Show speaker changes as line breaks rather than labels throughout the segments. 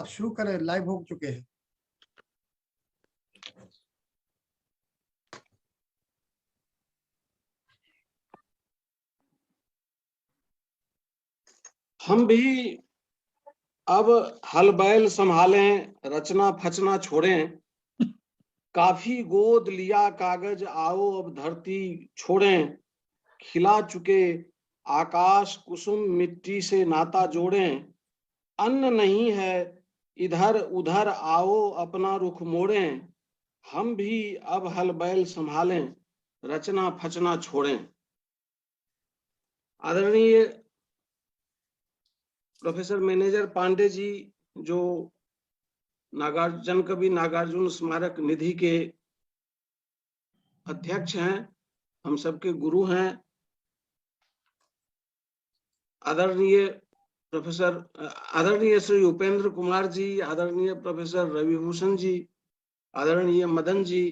आप शुरू करें, लाइव हो चुके हैं।
हम भी अब हल बैल संभालें, रचना फचना छोड़ें, काफी गोद लिया कागज आओ अब धरती छोड़ें, खिला चुके आकाश कुसुम मिट्टी से नाता जोड़ें, अन्न नहीं है इधर उधर आओ अपना रुख मोड़ें, हम भी अब हल बैल संभालें, रचना फचना छोड़ें। आदरणीय प्रोफेसर मैनेजर पांडे जी, जो जन कवि नागार्जुन स्मारक निधि के अध्यक्ष हैं, हम सबके गुरु हैं, आदरणीय श्री उपेंद्र कुमार जी, आदरणीय प्रोफेसर रविभूषण जी, आदरणीय मदन जी,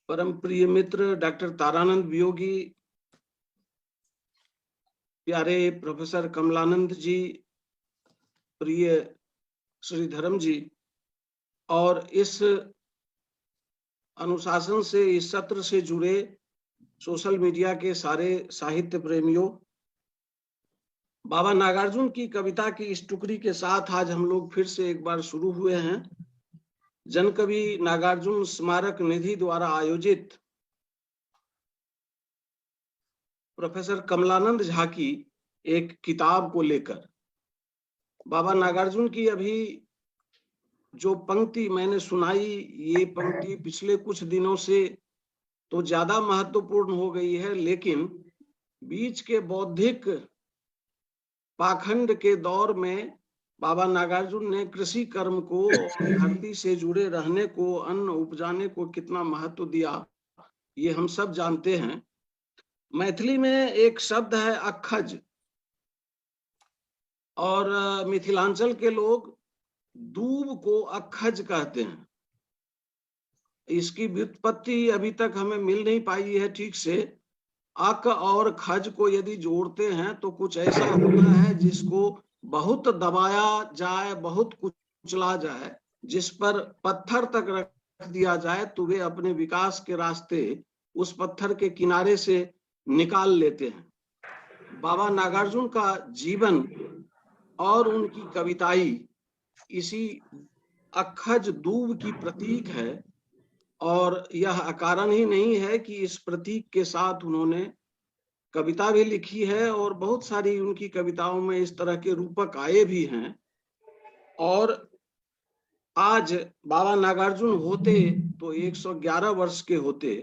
परम प्रिय मित्र डॉक्टर तारानंद वियोगी, प्यारे प्रोफेसर कमलानंद जी, प्रिय श्रीधरम जी, और इस अनुशासन से, इस सत्र से जुड़े सोशल मीडिया के सारे साहित्य प्रेमियों, बाबा नागार्जुन की कविता की इस टुकड़ी के साथ आज हम लोग फिर से एक बार शुरू हुए हैं। जनकवि नागार्जुन स्मारक निधि द्वारा आयोजित प्रोफेसर कमलानंद झा की एक किताब को लेकर। बाबा नागार्जुन की अभी जो पंक्ति मैंने सुनाई, ये पंक्ति पिछले कुछ दिनों से तो ज्यादा महत्वपूर्ण हो गई है, लेकिन बीच के बौद्धिक पाखंड के दौर में बाबा नागार्जुन ने कृषि कर्म को और धरती से जुड़े रहने को, अन्न उपजाने को कितना महत्व दिया, ये हम सब जानते हैं। मैथिली में एक शब्द है अखज, और मिथिलांचल के लोग दूब को अखज कहते हैं। इसकी व्युत्पत्ति अभी तक हमें मिल नहीं पाई है ठीक से। अक और खज को यदि जोड़ते हैं तो कुछ ऐसा होता है जिसको बहुत दबाया जाए, बहुत कुचला जाए, जिस पर पत्थर तक रख दिया जाए तो वे अपने विकास के रास्ते उस पत्थर के किनारे से निकाल लेते हैं। बाबा नागार्जुन का जीवन और उनकी कविताई इसी अखज दूब की प्रतीक है, और यह अकारण ही नहीं है कि इस प्रतीक के साथ उन्होंने कविता भी लिखी है, और बहुत सारी उनकी कविताओं में इस तरह के रूपक आए भी हैं। और आज बाबा नागार्जुन होते तो 111 वर्ष के होते,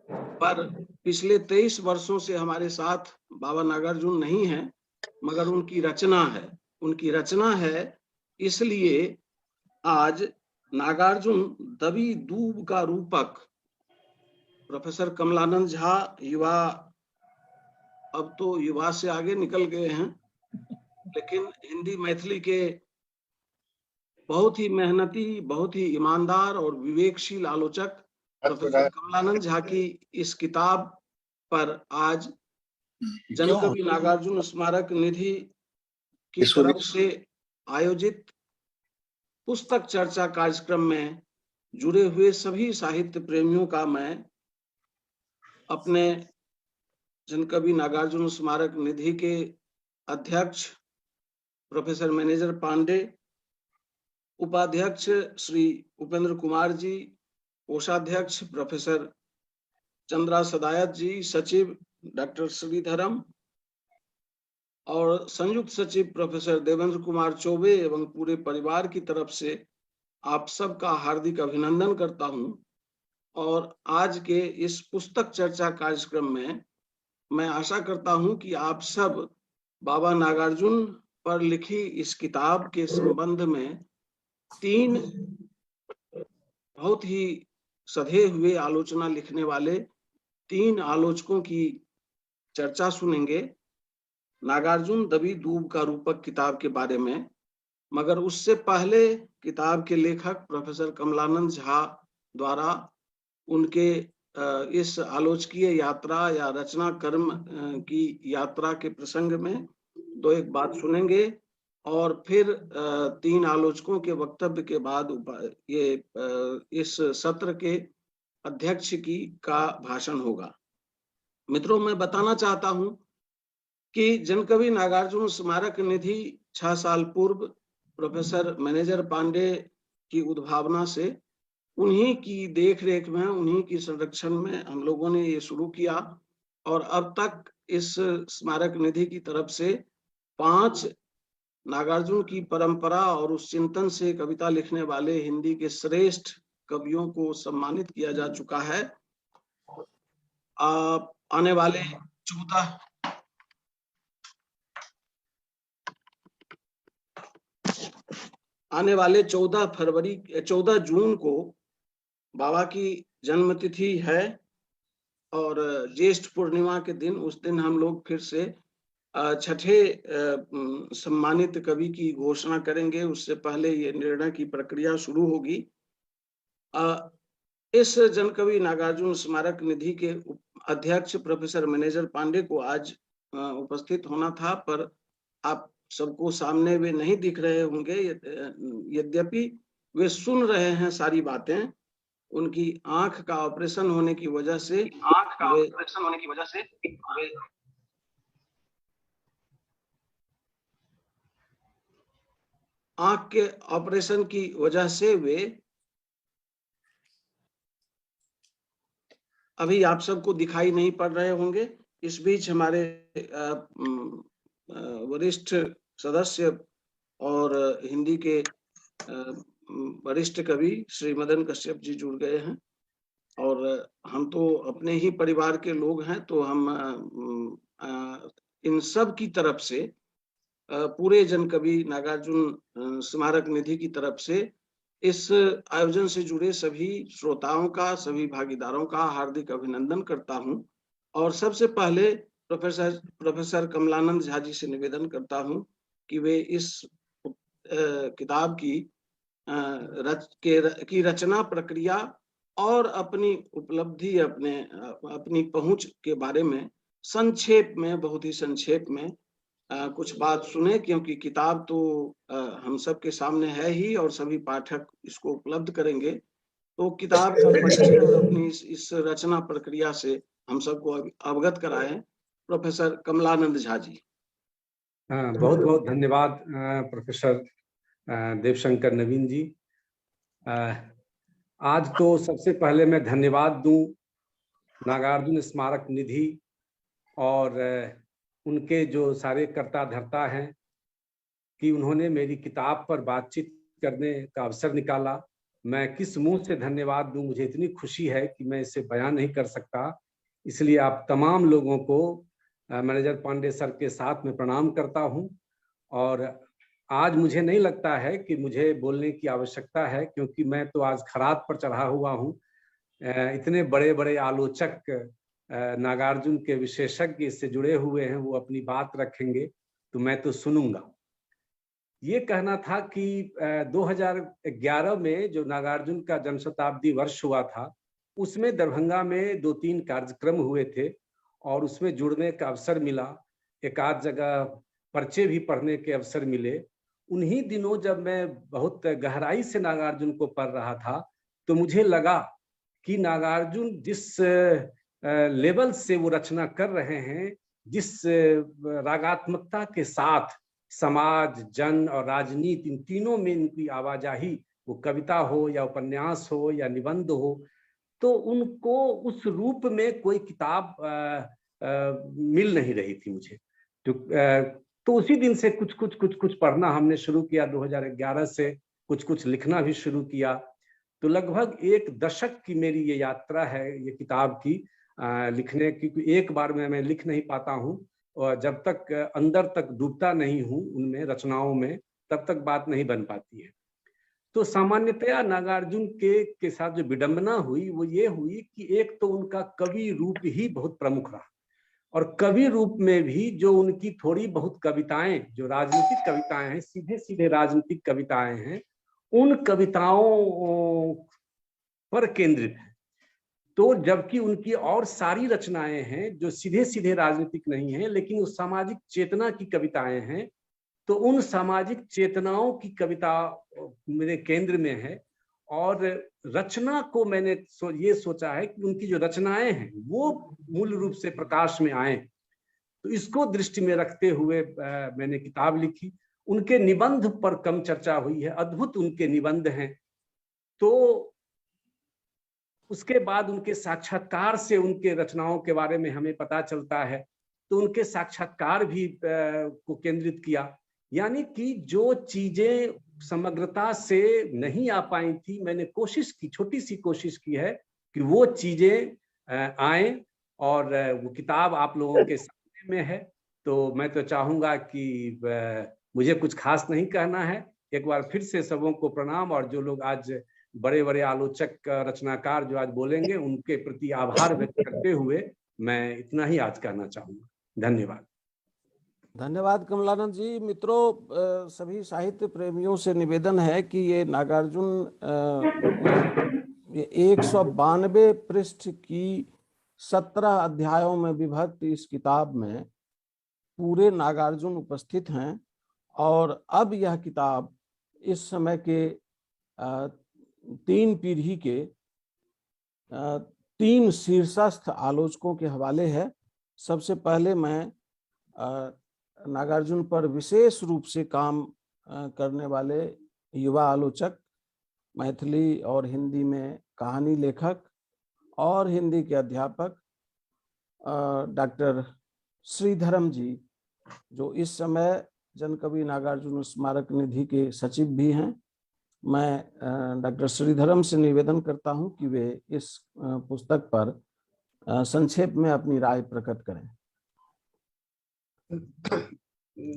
पर पिछले 23 वर्षों से हमारे साथ बाबा नागार्जुन नहीं है, मगर उनकी रचना है, उनकी रचना है। इसलिए आज नागार्जुन दबी दूब का रूपक प्रोफेसर कमलानंद झा, युवा, अब तो युवा से आगे निकल गए हैं, लेकिन हिंदी मैथिली के बहुत ही मेहनती, बहुत ही ईमानदार और विवेकशील आलोचक प्रोफेसर कमलानंद झा की इस किताब पर आज जनकवि नागार्जुन स्मारक निधि की तरफ से आयोजित पुस्तक चर्चा कार्यक्रम में जुड़े हुए सभी साहित्य प्रेमियों का मैं अपने जनकवि नागार्जुन स्मारक निधि के अध्यक्ष प्रोफेसर मैनेजर पांडे, उपाध्यक्ष श्री उपेंद्र कुमार जी, कोषाध्यक्ष प्रोफेसर चंद्रा सदायत जी, सचिव डॉक्टर श्रीधरम और संयुक्त सचिव प्रोफेसर देवेंद्र कुमार चौबे एवं पूरे परिवार की तरफ से आप सबका हार्दिक अभिनंदन करता हूं। और आज के इस पुस्तक चर्चा कार्यक्रम में मैं आशा करता हूं कि आप सब बाबा नागार्जुन पर लिखी इस किताब के संबंध में 3 बहुत ही सधे हुए आलोचना लिखने वाले 3 आलोचकों की चर्चा सुनेंगे नागार्जुन दबी दूब का रूपक किताब के बारे में। मगर उससे पहले किताब के लेखक प्रोफेसर कमलानंद झा द्वारा उनके इस आलोचकीय यात्रा या रचना कर्म की यात्रा के प्रसंग में 2 एक बात सुनेंगे, और फिर 3 आलोचकों के वक्तव्य के बाद ये इस सत्र के अध्यक्ष का भाषण होगा। मित्रों, मैं बताना चाहता हूं कि जनकवि नागार्जुन स्मारक निधि 6 साल पूर्व प्रोफेसर मैनेजर पांडे की उद्भावना से, उन्हीं की देखरेख में, उन्हीं की संरक्षण में हम लोगों ने ये शुरू किया और अब तक इस स्मारक निधि की तरफ से 5 नागार्जुन की परंपरा और उस चिंतन से कविता लिखने वाले हिंदी के श्रेष्ठ कवियों को सम्मानित किया जा चुका है। आने वाले 14 जून को बाबा की जन्मतिथि है और ज्येष्ठ पूर्णिमा के दिन, उस दिन हम लोग फिर से 6ठे सम्मानित कवि की घोषणा करेंगे। उससे पहले ये निर्णय की प्रक्रिया शुरू होगी। इस जनकवि नागार्जुन स्मारक निधि के अध्यक्ष प्रोफेसर मैनेजर पांडे को आज उपस्थित होना था, पर आप सबको सामने वे नहीं दिख रहे होंगे, यद्यपि वे सुन रहे हैं सारी बातें। उनकी आंख का ऑपरेशन होने की वजह से आंख के ऑपरेशन की वजह से वे अभी आप सबको दिखाई नहीं पड़ रहे होंगे। इस बीच हमारे वरिष्ठ सदस्य और हिंदी के वरिष्ठ कवि श्री मदन कश्यप जी जुड़ गए हैं और हम तो अपने ही परिवार के लोग हैं, तो हम इन सब की तरफ से, पूरे जनकवि नागार्जुन स्मारक निधि की तरफ से इस आयोजन से जुड़े सभी श्रोताओं का, सभी भागीदारों का हार्दिक अभिनंदन करता हूं। और सबसे पहले प्रोफेसर कमलानंद झा जी से निवेदन करता हूं कि वे इस किताब की रचना प्रक्रिया और अपनी उपलब्धि, अपनी पहुंच के बारे में संक्षेप में, बहुत ही संक्षेप में कुछ बात सुने, क्योंकि किताब तो हम सब के सामने है ही और सभी पाठक इसको उपलब्ध करेंगे। तो किताब का परिचय और अपनी इस रचना प्रक्रिया से हम सबको अवगत कराएं प्रोफेसर कमलानंद झा जी।
बहुत बहुत धन्यवाद प्रोफेसर देवशंकर नवीन जी। आज तो सबसे पहले मैं धन्यवाद दूं नागार्जुन स्मारक निधि और उनके जो सारे कर्ता धर्ता हैं कि उन्होंने मेरी किताब पर बातचीत करने का अवसर निकाला। मैं किस मुंह से धन्यवाद दूं, मुझे इतनी खुशी है कि मैं इसे बयान नहीं कर सकता। इसलिए आप तमाम लोगों को मैनेजर पांडे सर के साथ में प्रणाम करता हूं। और आज मुझे नहीं लगता है कि मुझे बोलने की आवश्यकता है, क्योंकि मैं तो आज खरात पर चढ़ा हुआ हूं। इतने बड़े बड़े आलोचक, नागार्जुन के विशेषज्ञ इससे जुड़े हुए हैं, वो अपनी बात रखेंगे तो मैं तो सुनूंगा। ये कहना था कि 2011 में जो नागार्जुन का जन्म शताब्दी वर्ष हुआ था, उसमें दरभंगा में 2-3 कार्यक्रम हुए थे और उसमें जुड़ने का अवसर मिला। एक आध जगह पर्चे भी पढ़ने के अवसर मिले। उन्हीं दिनों जब मैं बहुत गहराई से नागार्जुन को पढ़ रहा था, तो मुझे लगा कि नागार्जुन जिस लेवल से वो रचना कर रहे हैं, जिस रागात्मकता के साथ समाज, जन और राजनीति, इन तीनों में इनकी आवाजाही, वो कविता हो या उपन्यास हो या निबंध हो, तो उनको उस रूप में कोई किताब मिल नहीं रही थी मुझे। तो उसी दिन से कुछ पढ़ना हमने शुरू किया। 2011 से कुछ लिखना भी शुरू किया। तो लगभग 1 दशक की मेरी ये यात्रा है ये किताब की लिखने की। एक बार में मैं लिख नहीं पाता हूँ, और जब तक अंदर तक डूबता नहीं हूँ उनमें रचनाओं में, तब तक बात नहीं बन पाती है। तो सामान्यतया नागार्जुन के साथ जो विडंबना हुई वो ये हुई कि एक तो उनका कवि रूप ही बहुत प्रमुख रहा, और कवि रूप में भी जो उनकी थोड़ी बहुत कविताएं, जो राजनीतिक कविताएं हैं, सीधे सीधे राजनीतिक कविताएं हैं, उन कविताओं पर केंद्रित है। तो जबकि उनकी और सारी रचनाएं हैं जो सीधे सीधे राजनीतिक नहीं हैं, लेकिन उस सामाजिक चेतना की कविताएं हैं, तो उन सामाजिक चेतनाओं की कविता मेरे केंद्र में है। और रचना को मैंने ये सोचा है कि उनकी जो रचनाएं हैं वो मूल रूप से प्रकाश में आए। तो इसको दृष्टि में रखते हुए मैंने किताब लिखी। उनके निबंध पर कम चर्चा हुई है, अद्भुत उनके निबंध हैं। तो उसके बाद उनके साक्षात्कार से उनके रचनाओं के बारे में हमें पता चलता है। तो उनके साक्षात्कार भी को केंद्रित किया, यानी कि जो चीजें समग्रता से नहीं आ पाई थी, मैंने कोशिश की, छोटी सी कोशिश की है कि वो चीजें आए। और वो किताब आप लोगों के सामने में है। तो मैं तो चाहूंगा कि मुझे कुछ खास नहीं कहना है। एक बार फिर से सबों को प्रणाम, और जो लोग आज बड़े बड़े आलोचक रचनाकार जो आज बोलेंगे उनके प्रति आभार व्यक्त करते हुए मैं इतना ही आज कहना चाहूंगा। धन्यवाद।
धन्यवाद कमलानंद जी। मित्रों, सभी साहित्य प्रेमियों से निवेदन है कि ये नागार्जुन 192 पृष्ठ की 17 अध्यायों में विभक्त इस किताब में पूरे नागार्जुन उपस्थित हैं। और अब यह किताब इस समय के 3 पीढ़ी के 3 शीर्षस्थ आलोचकों के हवाले है। सबसे पहले मैं नागार्जुन पर विशेष रूप से काम करने वाले युवा आलोचक, मैथिली और हिंदी में कहानी लेखक और हिंदी के अध्यापक डॉक्टर श्रीधरम जी, जो इस समय जनकवि नागार्जुन स्मारक निधि के सचिव भी हैं, मैं डॉक्टर श्रीधरम से निवेदन करता हूं कि वे इस पुस्तक पर संक्षेप में अपनी राय प्रकट करें।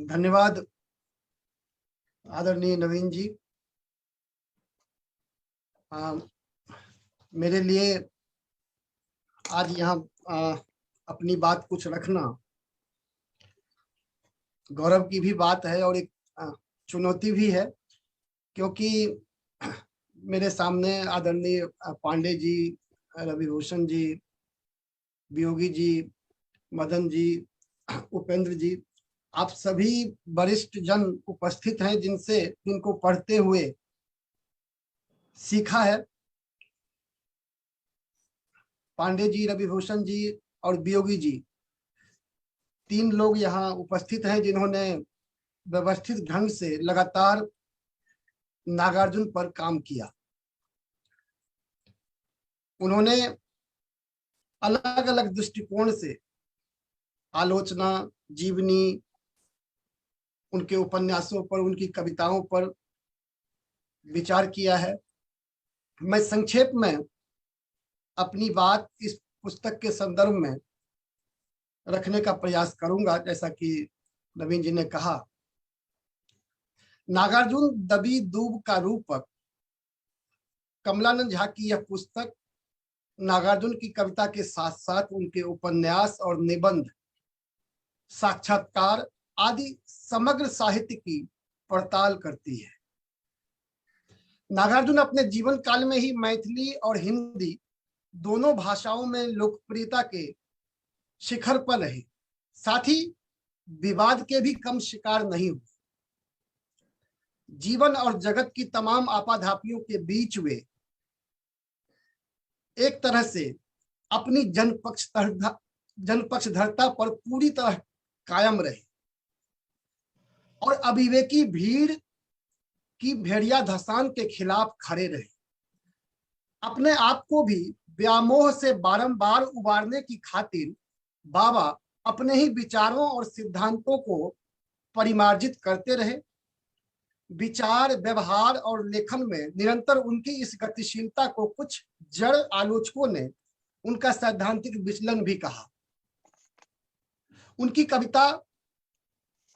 धन्यवाद आदरणीय नवीन जी। मेरे लिए आज यहाँ अपनी बात कुछ रखना गौरव की भी बात है और एक चुनौती भी है, क्योंकि मेरे सामने आदरणीय पांडे जी, रविभूषण जी, वियोगी जी, मदन जी, उपेंद्र जी, आप सभी वरिष्ठ जन उपस्थित हैं जिनको पढ़ते हुए सीखा है। पांडे जी, रविभूषण जी और वियोगी जी, 3 लोग यहाँ उपस्थित हैं जिन्होंने व्यवस्थित ढंग से लगातार नागार्जुन पर काम किया। उन्होंने अलग अलग दृष्टिकोण से आलोचना, जीवनी, उनके उपन्यासों पर, उनकी कविताओं पर विचार किया है। मैं संक्षेप में अपनी बात इस पुस्तक के संदर्भ में रखने का प्रयास करूंगा। जैसा कि नवीन जी ने कहा, नागार्जुन दबी दूब का रूपक कमलानंद झा की यह पुस्तक नागार्जुन की कविता के साथ साथ उनके उपन्यास और निबंध, साक्षात्कार आदि समग्र साहित्य की पड़ताल करती है। नागार्जुन अपने जीवन काल में ही मैथिली और हिंदी दोनों भाषाओं में लोकप्रियता के शिखर पर रहे, साथ ही विवाद के भी कम शिकार नहीं हुए। जीवन और जगत की तमाम आपाधापियों के बीच वे एक तरह से अपनी जनपक्षधरता पर पूरी तरह कायम रहे और अविवेकी भीड़ की भेड़िया धसान के खिलाफ खड़े रहे। अपने आप को भी व्यामोह से बारंबार उबारने की खातिर बाबा अपने ही विचारों और सिद्धांतों को परिमार्जित करते रहे। विचार, व्यवहार और लेखन में निरंतर उनकी इस गतिशीलता को कुछ जड़ आलोचकों ने उनका सैद्धांतिक विचलन भी कहा। उनकी कविता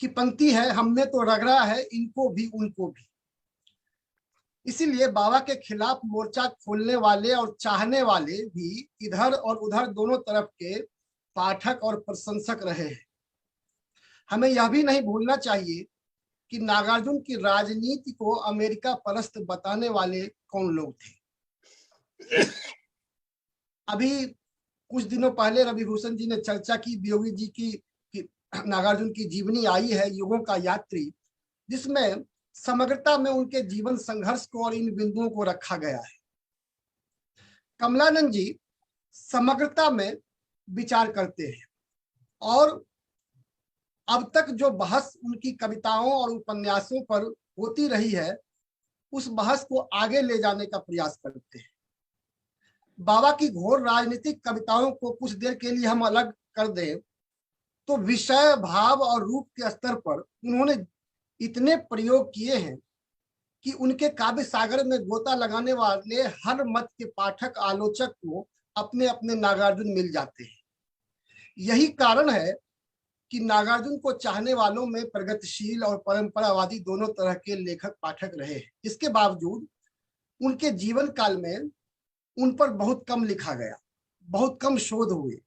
की पंक्ति है, हमने तो रगड़ा है इनको भी उनको भी। इसीलिए बाबा के खिलाफ मोर्चा खोलने वाले और चाहने वाले भी इधर और उधर दोनों तरफ के पाठक और प्रशंसक रहे हैं। हमें यह भी नहीं भूलना चाहिए कि नागार्जुन की राजनीति को अमेरिका परस्त बताने वाले कौन लोग थे। अभी कुछ दिनों पहले रविभूषण जी ने चर्चा की, वियोगी जी की नागार्जुन की जीवनी आई है, युगों का यात्री। जिसमें समग्रता में उनके जीवन संघर्ष को और इन बिंदुओं को रखा गया है। कमलानंद जी समग्रता में विचार करते हैं और अब तक जो बहस उनकी कविताओं और उपन्यासों पर होती रही है, उस बहस को आगे ले जाने का प्रयास करते हैं। बाबा की घोर राजनीतिक कविताओं को कुछ देर के लिए हम अलग कर दें तो विषय, भाव और रूप के स्तर पर उन्होंने इतने प्रयोग किए हैं कि उनके काव्य सागर में गोता लगाने वाले हर मत के पाठक, आलोचक को अपने अपने नागार्जुन मिल जाते हैं। यही कारण है कि नागार्जुन को चाहने वालों में प्रगतिशील और परंपरावादी दोनों तरह के लेखक पाठक रहे हैं। इसके बावजूद उनके जीवन काल में उन पर बहुत कम लिखा गया, बहुत कम शोध हुए।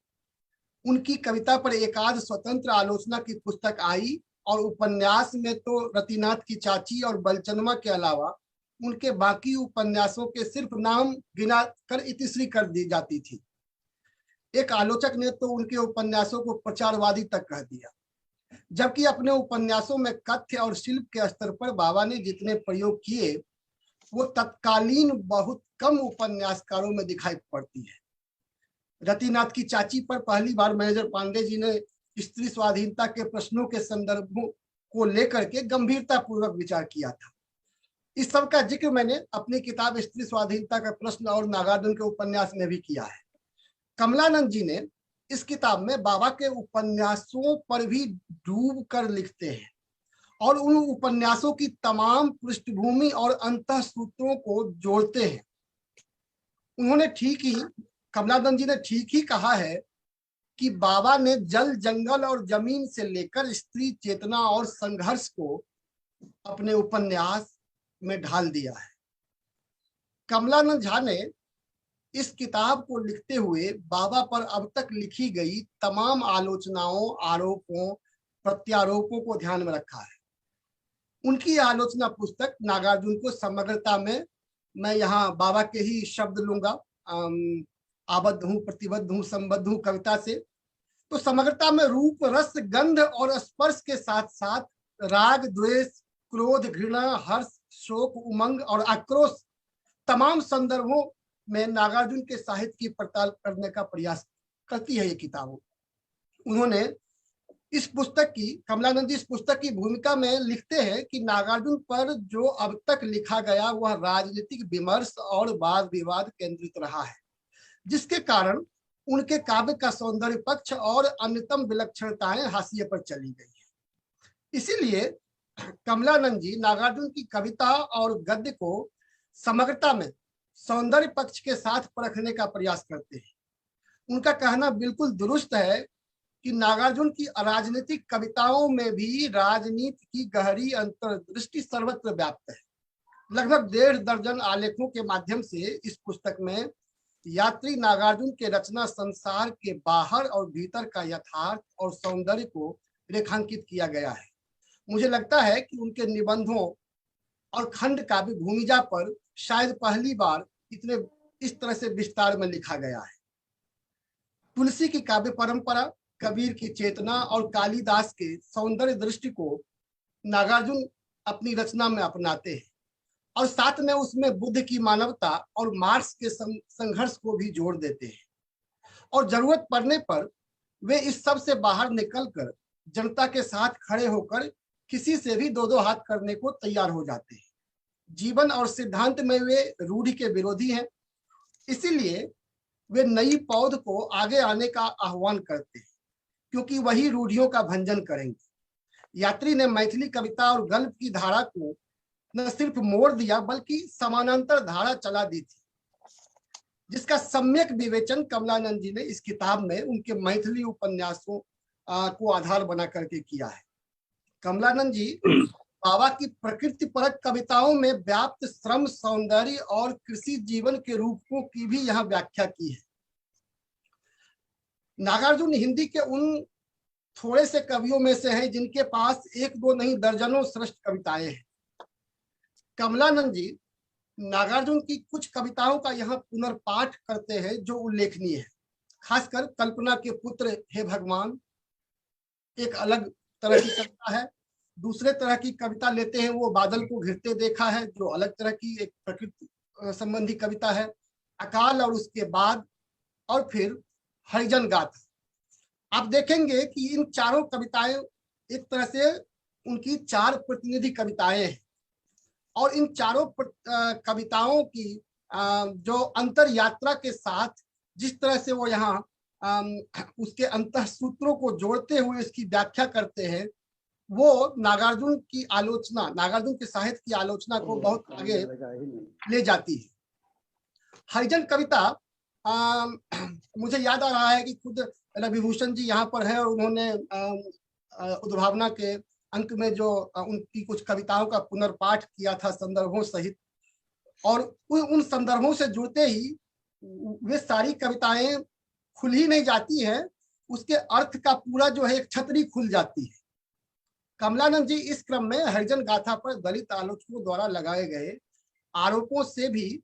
उनकी कविता पर एकाध स्वतंत्र आलोचना की पुस्तक आई और उपन्यास में तो रतिनाथ की चाची और बलचनमा के अलावा उनके बाकी उपन्यासों के सिर्फ नाम गिना कर इतिश्री कर दी जाती थी। एक आलोचक ने तो उनके उपन्यासों को प्रचारवादी तक कह दिया, जबकि अपने उपन्यासों में कथ्य और शिल्प के स्तर पर बाबा ने जितने प्रयोग किए वो तत्कालीन बहुत कम उपन्यासकारों में दिखाई पड़ती है। रतिनाथ की चाची पर पहली बार मैनेजर पांडे जी ने स्त्री स्वाधीनता के प्रश्नों के संदर्भों को लेकर के गंभीरता पूर्वक विचार किया था। इस सब का जिक्र मैंने अपनी किताब स्त्री स्वाधीनता का प्रश्न और नागार्जुन के उपन्यास में भी किया है। कमलानंद जी ने इस किताब में बाबा के उपन्यासों पर भी डूब कर लिखते हैं और उन उपन्यासों की तमाम पृष्ठभूमि और अंतःसूत्रों को जोड़ते हैं। उन्होंने कमलानंद जी ने ठीक ही कहा है कि बाबा ने जल, जंगल और जमीन से लेकर स्त्री चेतना और संघर्ष को अपने उपन्यास में ढाल दिया है। कमलानंद झा ने इस किताब को लिखते हुए बाबा पर अब तक लिखी गई तमाम आलोचनाओं, आरोपों, प्रत्यारोपों को ध्यान में रखा है। उनकी आलोचना पुस्तक नागार्जुन को समग्रता में, मैं यहाँ बाबा के ही शब्द लूंगा, आबद्ध हूँ, प्रतिबद्ध हूँ, संबद्ध हूँ कविता से, तो समग्रता में रूप, रस, गंध और स्पर्श के साथ साथ राग, द्वेष, क्रोध, घृणा, हर्ष, शोक, उमंग और आक्रोश तमाम संदर्भों में नागार्जुन के साहित्य की पड़ताल करने का प्रयास करती है ये किताब। उन्होंने इस पुस्तक की, कमलानंद जी इस पुस्तक की भूमिका में लिखते हैं कि नागार्जुन पर जो अब तक लिखा गया वह राजनीतिक विमर्श और वाद विवाद केंद्रित रहा है, जिसके कारण उनके काव्य का सौंदर्य पक्ष और अन्यतम विलक्षणताएं हाशिए पर चली गई है। इसीलिए कमलानंद जी नागार्जुन की कविता और गद्य को समग्रता में सौंदर्य पक्ष के साथ परखने का प्रयास करते हैं। उनका कहना बिल्कुल दुरुस्त है कि नागार्जुन की अराजनीतिक कविताओं में भी राजनीति की गहरी अंतर्दृष्टि सर्वत्र व्याप्त है। लगभग 1.5 दर्जन आलेखों के माध्यम से इस पुस्तक में यात्री नागार्जुन के रचना संसार के बाहर और भीतर का यथार्थ और सौंदर्य को रेखांकित किया गया है। मुझे लगता है कि उनके निबंधों और खंड काव्य भूमिजा पर शायद पहली बार इस तरह से विस्तार में लिखा गया है। तुलसी की काव्य परंपरा, कबीर की चेतना और कालिदास के सौंदर्य दृष्टि को नागार्जुन अपनी रचना में अपनाते हैं और साथ में उसमें बुद्ध की मानवता और मार्क्स के संघर्ष को भी जोड़ देते हैं और जरूरत पड़ने पर वे इस सब से बाहर निकलकर जनता के साथ खड़े होकर किसी से भी 2-2 हाथ करने को तैयार हो जाते हैं। जीवन और सिद्धांत में वे रूढ़ि के विरोधी हैं, इसीलिए वे नई पौध को आगे आने का आह्वान करते हैं क्योंकि वही रूढ़ियों का भंजन करेंगे। यात्री ने मैथिली कविता और गल्प की धारा को न सिर्फ मोड़ दिया बल्कि समानांतर धारा चला दी थी, जिसका सम्यक विवेचन कमलानंद जी ने इस किताब में उनके मैथिली उपन्यासों को आधार बना करके किया है। कमलानंद जी बाबा की प्रकृति परक कविताओं में व्याप्त श्रम, सौंदर्य और कृषि जीवन के रूपों की भी यहाँ व्याख्या की है। नागार्जुन हिंदी के उन थोड़े से कवियों में से हैं जिनके पास 1-2 नहीं दर्जनों श्रेष्ठ कविताएं हैं। कमलानंद जी नागार्जुन की कुछ कविताओं का यहाँ पुनर्पाठ करते हैं जो उल्लेखनीय है। खासकर कल्पना के पुत्र हे भगवान एक अलग तरह की कविता है। दूसरे तरह की कविता लेते हैं, वो बादल को घिरते देखा है, जो अलग तरह की एक प्रकृति संबंधी कविता है। अकाल और उसके बाद, और फिर हरिजन गाथा। आप देखेंगे कि इन चारों कविताएं एक तरह से उनकी 4 प्रतिनिधि कविताएं हैं, और इन चारों कविताओं की जो अंतर यात्रा के साथ जिस तरह से वो यहाँ उसके अंतः सूत्रों को जोड़ते हुए इसकी व्याख्या करते हैं, वो नागार्जुन की आलोचना, नागार्जुन के साहित्य की आलोचना को बहुत आगे ले जाती है। हरिजन कविता मुझे याद आ रहा है कि खुद रविभूषण जी यहाँ पर हैं, और उन्होंने उद्भावना के अंक में जो उनकी कुछ कविताओं का पुनर्पाठ किया था संदर्भों सहित, और उन संदर्भों से जुड़ते ही वे सारी कविताएं खुल ही नहीं जाती हैं, उसके अर्थ का पूरा जो है एक छतरी खुल जाती है। कमलानंद जी इस क्रम में हरिजन गाथा पर दलित आलोचकों द्वारा लगाए गए आरोपों से भी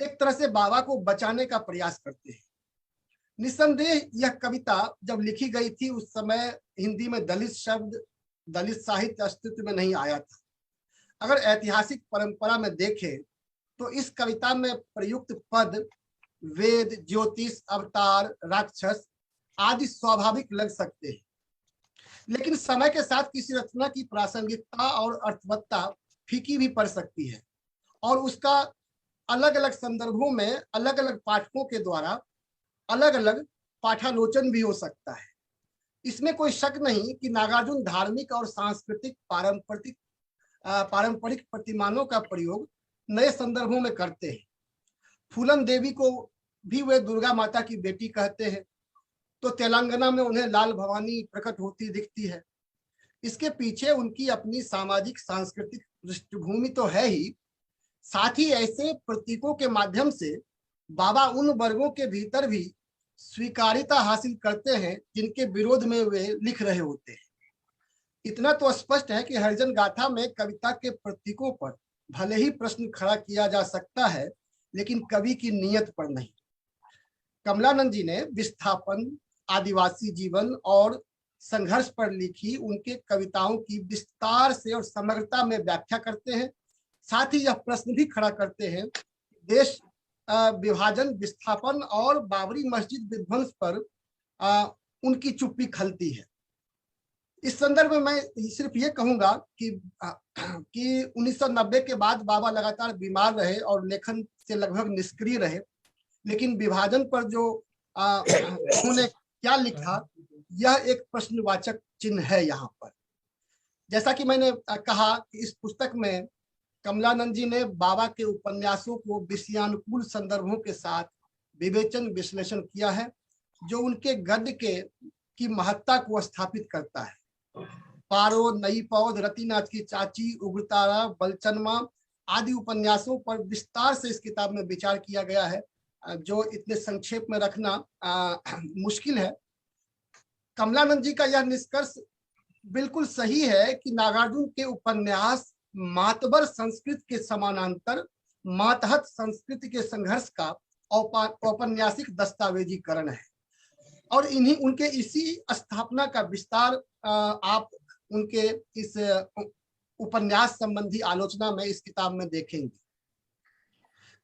एक तरह से बाबा को बचाने का प्रयास करते हैं। निस्संदेह यह कविता जब लिखी गई थी उस समय हिंदी में दलित शब्द, दलित साहित्य अस्तित्व में नहीं आया था। अगर ऐतिहासिक परंपरा में देखें तो इस कविता में प्रयुक्त पद वेद, ज्योतिष, अवतार, राक्षस आदि स्वाभाविक लग सकते हैं, लेकिन समय के साथ किसी रचना की प्रासंगिकता और अर्थवत्ता फीकी भी पड़ सकती है, और उसका अलग अलग संदर्भों में अलग अलग पाठकों के द्वारा अलग अलग पाठालोचन भी हो सकता है। इसमें कोई शक नहीं कि नागार्जुन धार्मिक और सांस्कृतिक पारंपरिक प्रतिमानों का प्रयोग नए संदर्भों में करते हैं। फूलन देवी को भी वे दुर्गा माता की बेटी कहते हैं, तो तेलंगाना में उन्हें लाल भवानी प्रकट होती दिखती है। इसके पीछे उनकी अपनी सामाजिक सांस्कृतिक पृष्ठभूमि तो है ही, साथ ही ऐसे प्रतीकों के माध्यम से बाबा उन वर्गों के भीतर भी स्वीकार्यता हासिल करते हैं जिनके विरोध में वे लिख रहे होते हैं। इतना तो स्पष्ट है कि हरिजन गाथा में कविता के प्रतीकों पर भले ही प्रश्न खड़ा किया जा सकता है, लेकिन कवि की नीयत पर नहीं। कमलानंद जी ने विस्थापन, आदिवासी जीवन और संघर्ष पर लिखी उनके कविताओं की विस्तार से और समग्रता में व्याख्या करते हैं। साथ ही यह प्रश्न भी खड़ा करते हैं, देश विभाजन, विस्थापन और बाबरी मस्जिद विध्वंस पर उनकी चुप्पी खलती है। इस संदर्भ में मैं सिर्फ ये कहूंगा कि 1990 के बाद बाबा लगातार बीमार रहे और लेखन से लगभग निष्क्रिय रहे, लेकिन विभाजन पर जो उन्होंने क्या लिखा, यह एक प्रश्नवाचक चिन्ह है यहाँ पर। जैसा कि मैंने कहा कि इस पुस्तक में कमलानंद जी ने बाबा के उपन्यासों को विषयानुकूल संदर्भों के साथ विवेचन विश्लेषण किया है, जो उनके गद्य की महत्ता को स्थापित करता है। पारो, नई पौध, रतिनाथ की चाची, उग्रतारा, बलचनमा आदि उपन्यासों पर विस्तार से इस किताब में विचार किया गया है, जो इतने संक्षेप में रखना मुश्किल है। कमलानंद जी का यह निष्कर्ष बिल्कुल सही है कि नागार्जुन के उपन्यास मातबर संस्कृति के समानांतर मातहत संस्कृति के संघर्ष का औपन्यासिक दस्तावेजीकरण है, और उनके इसी स्थापना का विस्तार आप उनके इस उपन्यास संबंधी आलोचना में इस किताब में देखेंगे।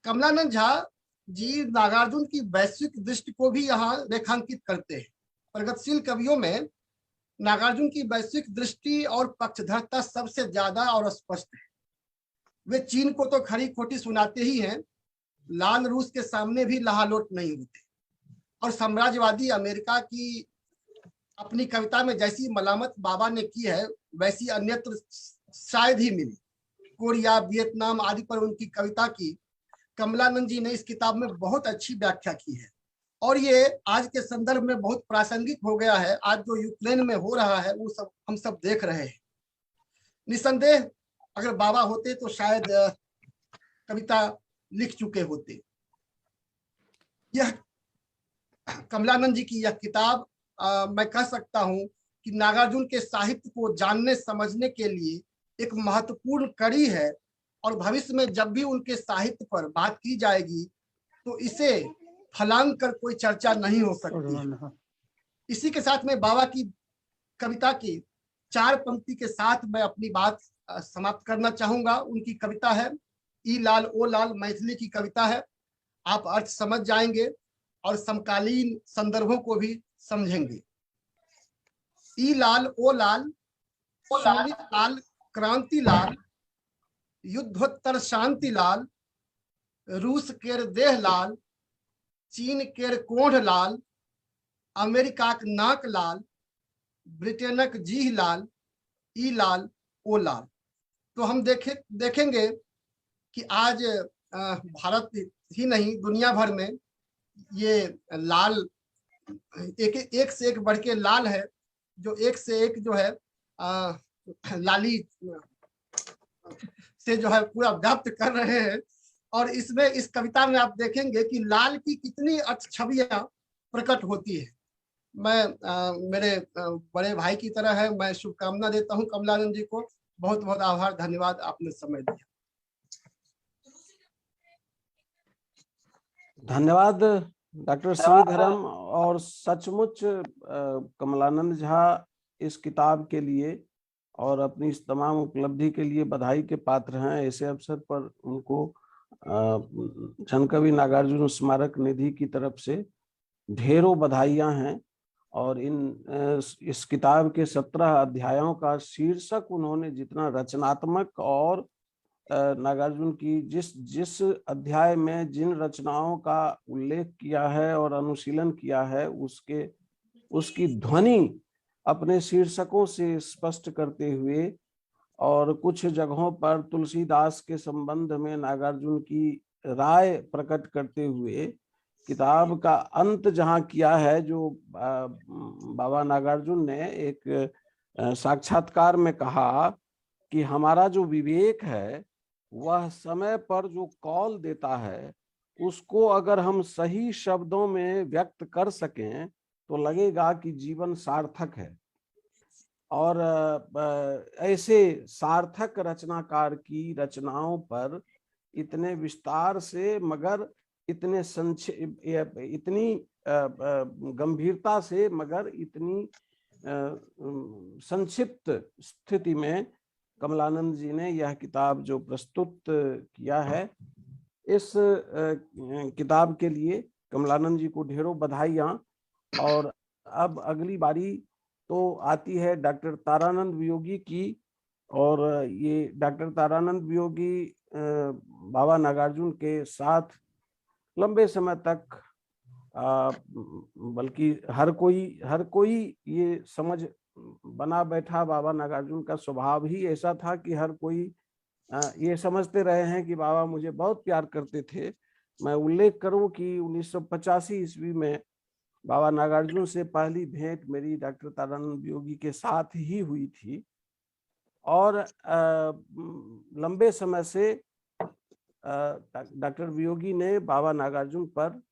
कमलानंद झा जी नागार्जुन की वैश्विक दृष्टि को भी यहाँ रेखांकित करते हैं। प्रगतिशील कवियों में नागार्जुन की वैश्विक दृष्टि और पक्षधरता सबसे ज्यादा और स्पष्ट है। वे चीन को तो खरी खोटी सुनाते ही हैं, लाल रूस के सामने भी लहालोट नहीं होते, और साम्राज्यवादी अमेरिका की अपनी कविता में जैसी मलामत बाबा ने की है वैसी अन्यत्र शायद ही मिली। कोरिया, वियतनाम आदि पर उनकी कविता की कमलानंद जी ने इस किताब में बहुत अच्छी व्याख्या की है, और ये आज के संदर्भ में बहुत प्रासंगिक हो गया है। आज जो यूक्रेन में हो रहा है वो सब हम सब देख रहे हैं। निसंदेह अगर बाबा होते तो शायद कविता लिख चुके होते। यह कमलानंद जी की यह किताब मैं कह सकता हूं कि नागार्जुन के साहित्य को जानने समझने के लिए एक महत्वपूर्ण कड़ी है, और भविष्य में जब भी उनके साहित्य पर बात की जाएगी तो इसे फलांग कर कोई चर्चा नहीं हो सकती है। इसी के साथ में बाबा की कविता की 4 पंक्ति के साथ मैं अपनी बात समाप्त करना चाहूंगा। उनकी कविता है ई लाल ओ लाल, मैथिली की कविता है। आप अर्थ समझ जाएंगे और समकालीन संदर्भों को भी समझेंगे। ई लाल ओ लाल, शोणित लाल, क्रांति लाल, युद्धोत्तर शांति लाल, रूस केर देह लाल, चीन केर कोढ़ लाल, अमेरिका के नाक लाल, ब्रिटेनक जीह लाल, ई लाल ओ लाल। तो हम देखेंगे कि आज भारत ही नहीं दुनिया भर में ये लाल एक से एक बढ़ के लाल है, जो एक से एक जो है लाली से जो है पूरा व्याप्त कर रहे हैं। और इसमें इस कविता में आप देखेंगे कि लाल की कितनी अर्थ छवियां प्रकट होती है। मैं मेरे बड़े भाई की तरह है, मैं शुभकामना देता हूं कमलानंद जी को। बहुत बहुत आभार, धन्यवाद, आपने समय दिया।
धन्यवाद डॉक्टर श्रीधरम। और सचमुच कमलानंद झा इस किताब के लिए और अपनी इस तमाम उपलब्धि के लिए बधाई के पात्र हैं। ऐसे अवसर पर उनको जनकवि नागार्जुन स्मारक निधि की तरफ से ढेरों बधाइयां हैं। और इस किताब के 17 अध्यायों का शीर्षक उन्होंने जितना रचनात्मक और नागार्जुन की जिस अध्याय में जिन रचनाओं का उल्लेख किया है और अनुशीलन किया है उसकी ध्वनि अपने शीर्षकों से स्पष्ट करते हुए और कुछ जगहों पर तुलसीदास के संबंध में नागार्जुन की राय प्रकट करते हुए किताब का अंत जहां किया है, जो बाबा नागार्जुन ने एक साक्षात्कार में कहा कि हमारा जो विवेक है वह समय पर जो कॉल देता है उसको अगर हम सही शब्दों में व्यक्त कर सकें तो लगेगा कि जीवन सार्थक है। और ऐसे सार्थक रचनाकार की रचनाओं पर इतने विस्तार से मगर इतनी गंभीरता से मगर इतनी संक्षिप्त स्थिति में कमलानंद जी ने यह किताब जो प्रस्तुत किया है, इस किताब के लिए कमलानंद जी को ढेरों बधाइयां। और अब अगली बारी तो आती है डॉक्टर तारानंद वियोगी की। और ये डॉक्टर तारानंद वियोगी बाबा नागार्जुन के साथ लंबे समय तक बल्कि हर कोई ये समझ बना बैठा। बाबा नागार्जुन का स्वभाव ही ऐसा था कि हर कोई ये समझते रहे हैं कि बाबा मुझे बहुत प्यार करते थे। मैं उल्लेख करूं कि 1985 ईस्वी में बाबा नागार्जुन से पहली भेंट मेरी डॉक्टर तारानंद वियोगी के साथ ही हुई थी। और लंबे समय से डॉक्टर वियोगी ने बाबा नागार्जुन पर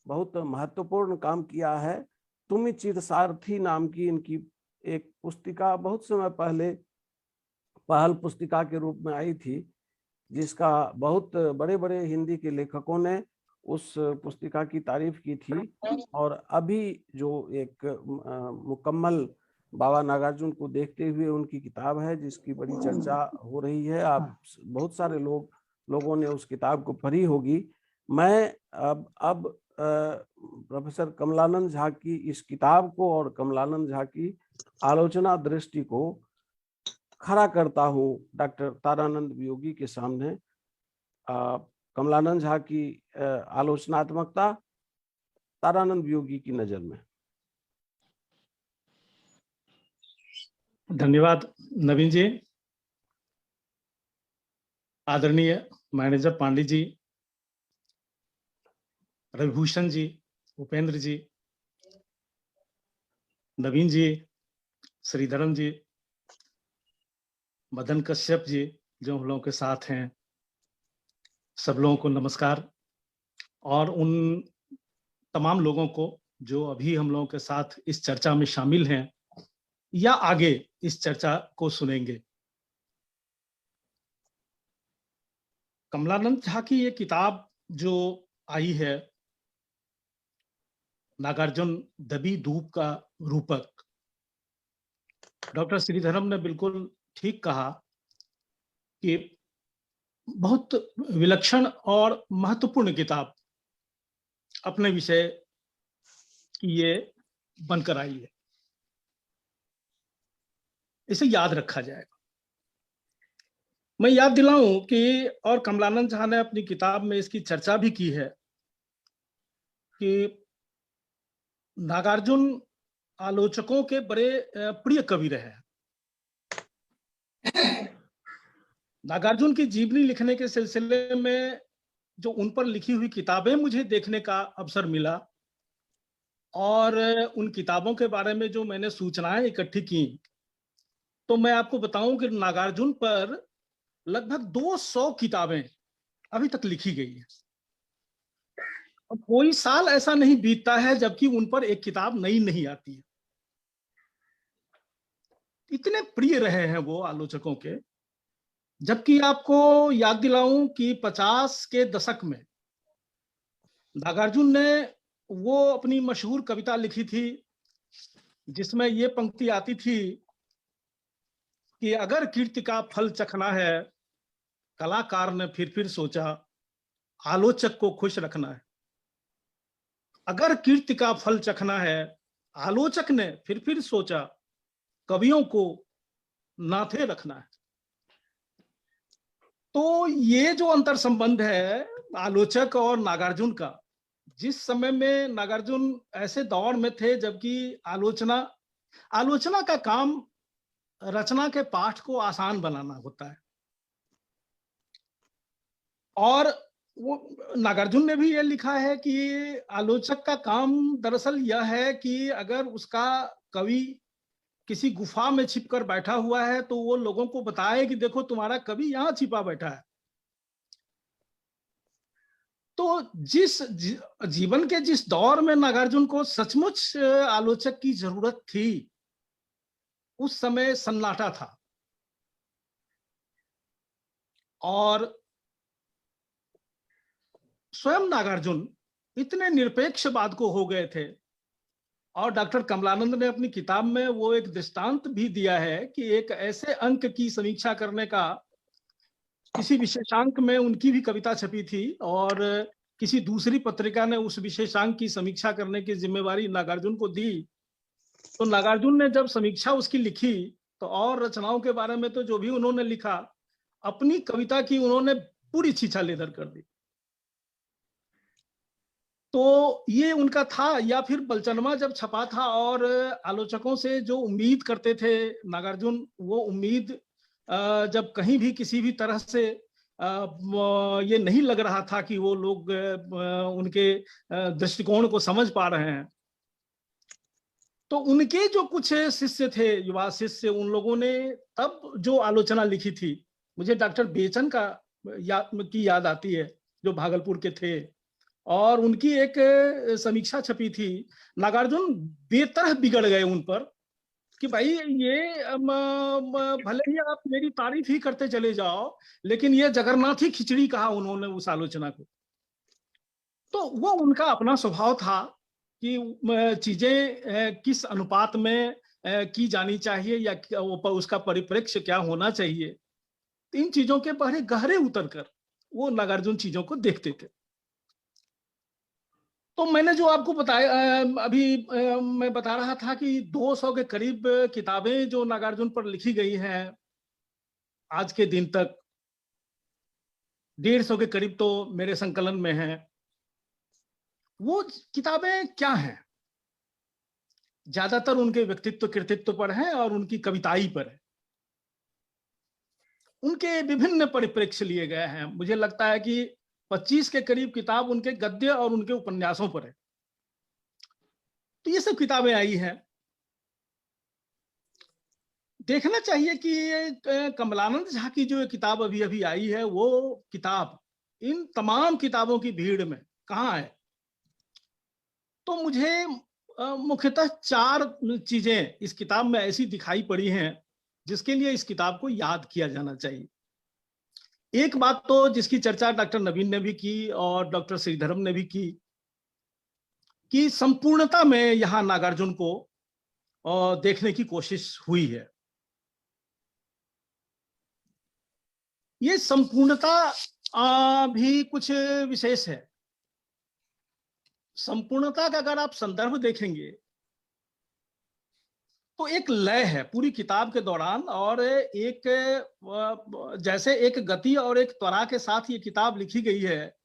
बहुत महत्वपूर्ण काम किया है। तुम चिरसारथी नाम की इनकी एक पुस्तिका बहुत समय पहले पहल पुस्तिका के रूप में आई थी, जिसका बहुत बड़े बड़े हिंदी के लेखकों ने उस पुस्तिका की तारीफ की थी। और अभी जो एक मुकम्मल बाबा नागार्जुन को देखते हुए उनकी किताब है जिसकी बड़ी चर्चा हो रही है, आप बहुत सारे लोगों ने उस किताब को पढ़ी होगी। मैं अब प्रोफेसर कमलानंद झा की इस किताब को और कमलानंद झा की आलोचना दृष्टि को खड़ा करता हूँ डॉक्टर तारानंद वियोगी के सामने। कमलानंद झा की आलोचनात्मकता तारानंद वियोगी की नजर में।
धन्यवाद नवीन जी। आदरणीय मैनेजर पांडे जी, रविभूषण जी, उपेंद्र जी, नवीन जी, श्रीधरम जी, मदन कश्यप जी जो हम लोगों के साथ हैं, सब लोगों को नमस्कार। और उन तमाम लोगों को जो अभी हम लोगों के साथ इस चर्चा में शामिल हैं या आगे इस चर्चा को सुनेंगे। कमलानंद झा की ये किताब जो आई है, नागार्जुन दबी धूप का रूपक, डॉक्टर श्रीधरम ने बिल्कुल ठीक कहा कि बहुत विलक्षण और महत्वपूर्ण किताब अपने विषय की ये बनकर आई है, इसे याद रखा जाएगा। मैं याद दिलाऊं कि और कमलानंद झा ने अपनी किताब में इसकी चर्चा भी की है कि नागार्जुन आलोचकों के बड़े प्रिय कवि रहे। नागार्जुन की जीवनी लिखने के सिलसिले में जो उन पर लिखी हुई किताबें मुझे देखने का अवसर मिला और उन किताबों के बारे में जो मैंने सूचनाएं इकट्ठी की, तो मैं आपको बताऊं कि नागार्जुन पर लगभग 200 किताबें अभी तक लिखी गई है और कोई साल ऐसा नहीं बीतता है जबकि उन पर एक किताब नई नहीं आती है। इतने प्रिय रहे हैं वो आलोचकों के। जबकि आपको याद दिलाऊं कि 50 के दशक में नागार्जुन ने वो अपनी मशहूर कविता लिखी थी जिसमें ये पंक्ति आती थी कि अगर कीर्ति का फल चखना है, कलाकार ने फिर सोचा, आलोचक को खुश रखना है। अगर कीर्ति का फल चखना है, आलोचक ने फिर सोचा, कवियों को नाथे रखना है। तो ये जो अंतर संबंध है आलोचक और नागार्जुन का, जिस समय में नागार्जुन ऐसे दौर में थे जबकि आलोचना का काम रचना के पाठ को आसान बनाना होता है, और वो नागार्जुन ने भी ये लिखा है कि आलोचक का काम दरअसल यह है कि अगर उसका कवि किसी गुफा में छिपकर बैठा हुआ है तो वो लोगों को बताए कि देखो तुम्हारा कवि यहां छिपा बैठा है। तो जिस जीवन के जिस दौर में नागार्जुन को सचमुच आलोचक की जरूरत थी, उस समय सन्नाटा था और स्वयं नागार्जुन इतने निरपेक्षवाद को हो गए थे। और डॉक्टर कमलानंद ने अपनी किताब में वो एक दृष्टांत भी दिया है कि एक ऐसे अंक की समीक्षा करने का, किसी विशेषांक में उनकी भी कविता छपी थी और किसी दूसरी पत्रिका ने उस विशेषांक की समीक्षा करने की जिम्मेवारी नागार्जुन को दी। तो नागार्जुन ने जब समीक्षा उसकी लिखी तो और रचनाओं के बारे में तो जो भी उन्होंने लिखा, अपनी कविता की उन्होंने पूरी छीछा लेदर कर दी। तो ये उनका था। या फिर बलचनमा जब छपा था और आलोचकों से जो उम्मीद करते थे नागार्जुन, वो उम्मीद जब कहीं भी किसी भी तरह से ये नहीं लग रहा था कि वो लोग उनके दृष्टिकोण को समझ पा रहे हैं, तो उनके जो कुछ शिष्य थे, युवा शिष्य, उन लोगों ने तब जो आलोचना लिखी थी, मुझे डॉक्टर बेचन की याद आती है जो भागलपुर के थे, और उनकी एक समीक्षा छपी थी। नागार्जुन बेतरह बिगड़ गए उन पर कि भाई ये भले ही आप मेरी तारीफ ही करते चले जाओ, लेकिन ये जगन्नाथी खिचड़ी कहा उन्होंने उस आलोचना को। तो वो उनका अपना स्वभाव था कि चीजें किस अनुपात में की जानी चाहिए या उसका परिप्रेक्ष्य क्या होना चाहिए, इन चीजों के बड़े गहरे उतरकर वो नागार्जुन चीजों को देखते थे। तो मैंने जो आपको बताया, अभी मैं बता रहा था कि 200 के करीब किताबें जो नागार्जुन पर लिखी गई हैं आज के दिन तक, 150 के करीब तो मेरे संकलन में हैं। वो किताबें क्या हैं? ज्यादातर उनके व्यक्तित्व कृतित्व पर हैं और उनकी कविताई पर है। उनके विभिन्न परिप्रेक्ष्य लिए गए हैं। मुझे लगता है कि 25 के करीब किताब उनके गद्य और उनके उपन्यासों पर है। तो ये सब किताबें आई हैं। देखना चाहिए कि कमलानंद झा की जो किताब अभी अभी आई है, वो किताब इन तमाम किताबों की भीड़ में कहाँ है। तो मुझे मुख्यतः 4 चीजें इस किताब में ऐसी दिखाई पड़ी हैं जिसके लिए इस किताब को याद किया जाना चाहिए। एक बात तो जिसकी चर्चा डॉक्टर नवीन ने भी की और डॉक्टर श्रीधरम ने भी की, कि संपूर्णता में यहाँ नागार्जुन को देखने की कोशिश हुई है। ये संपूर्णता भी कुछ विशेष है। संपूर्णता का अगर आप संदर्भ देखेंगे तो एक लय है पूरी किताब के दौरान, और एक जैसे एक गति और एक त्वरा के साथ ये किताब लिखी गई है,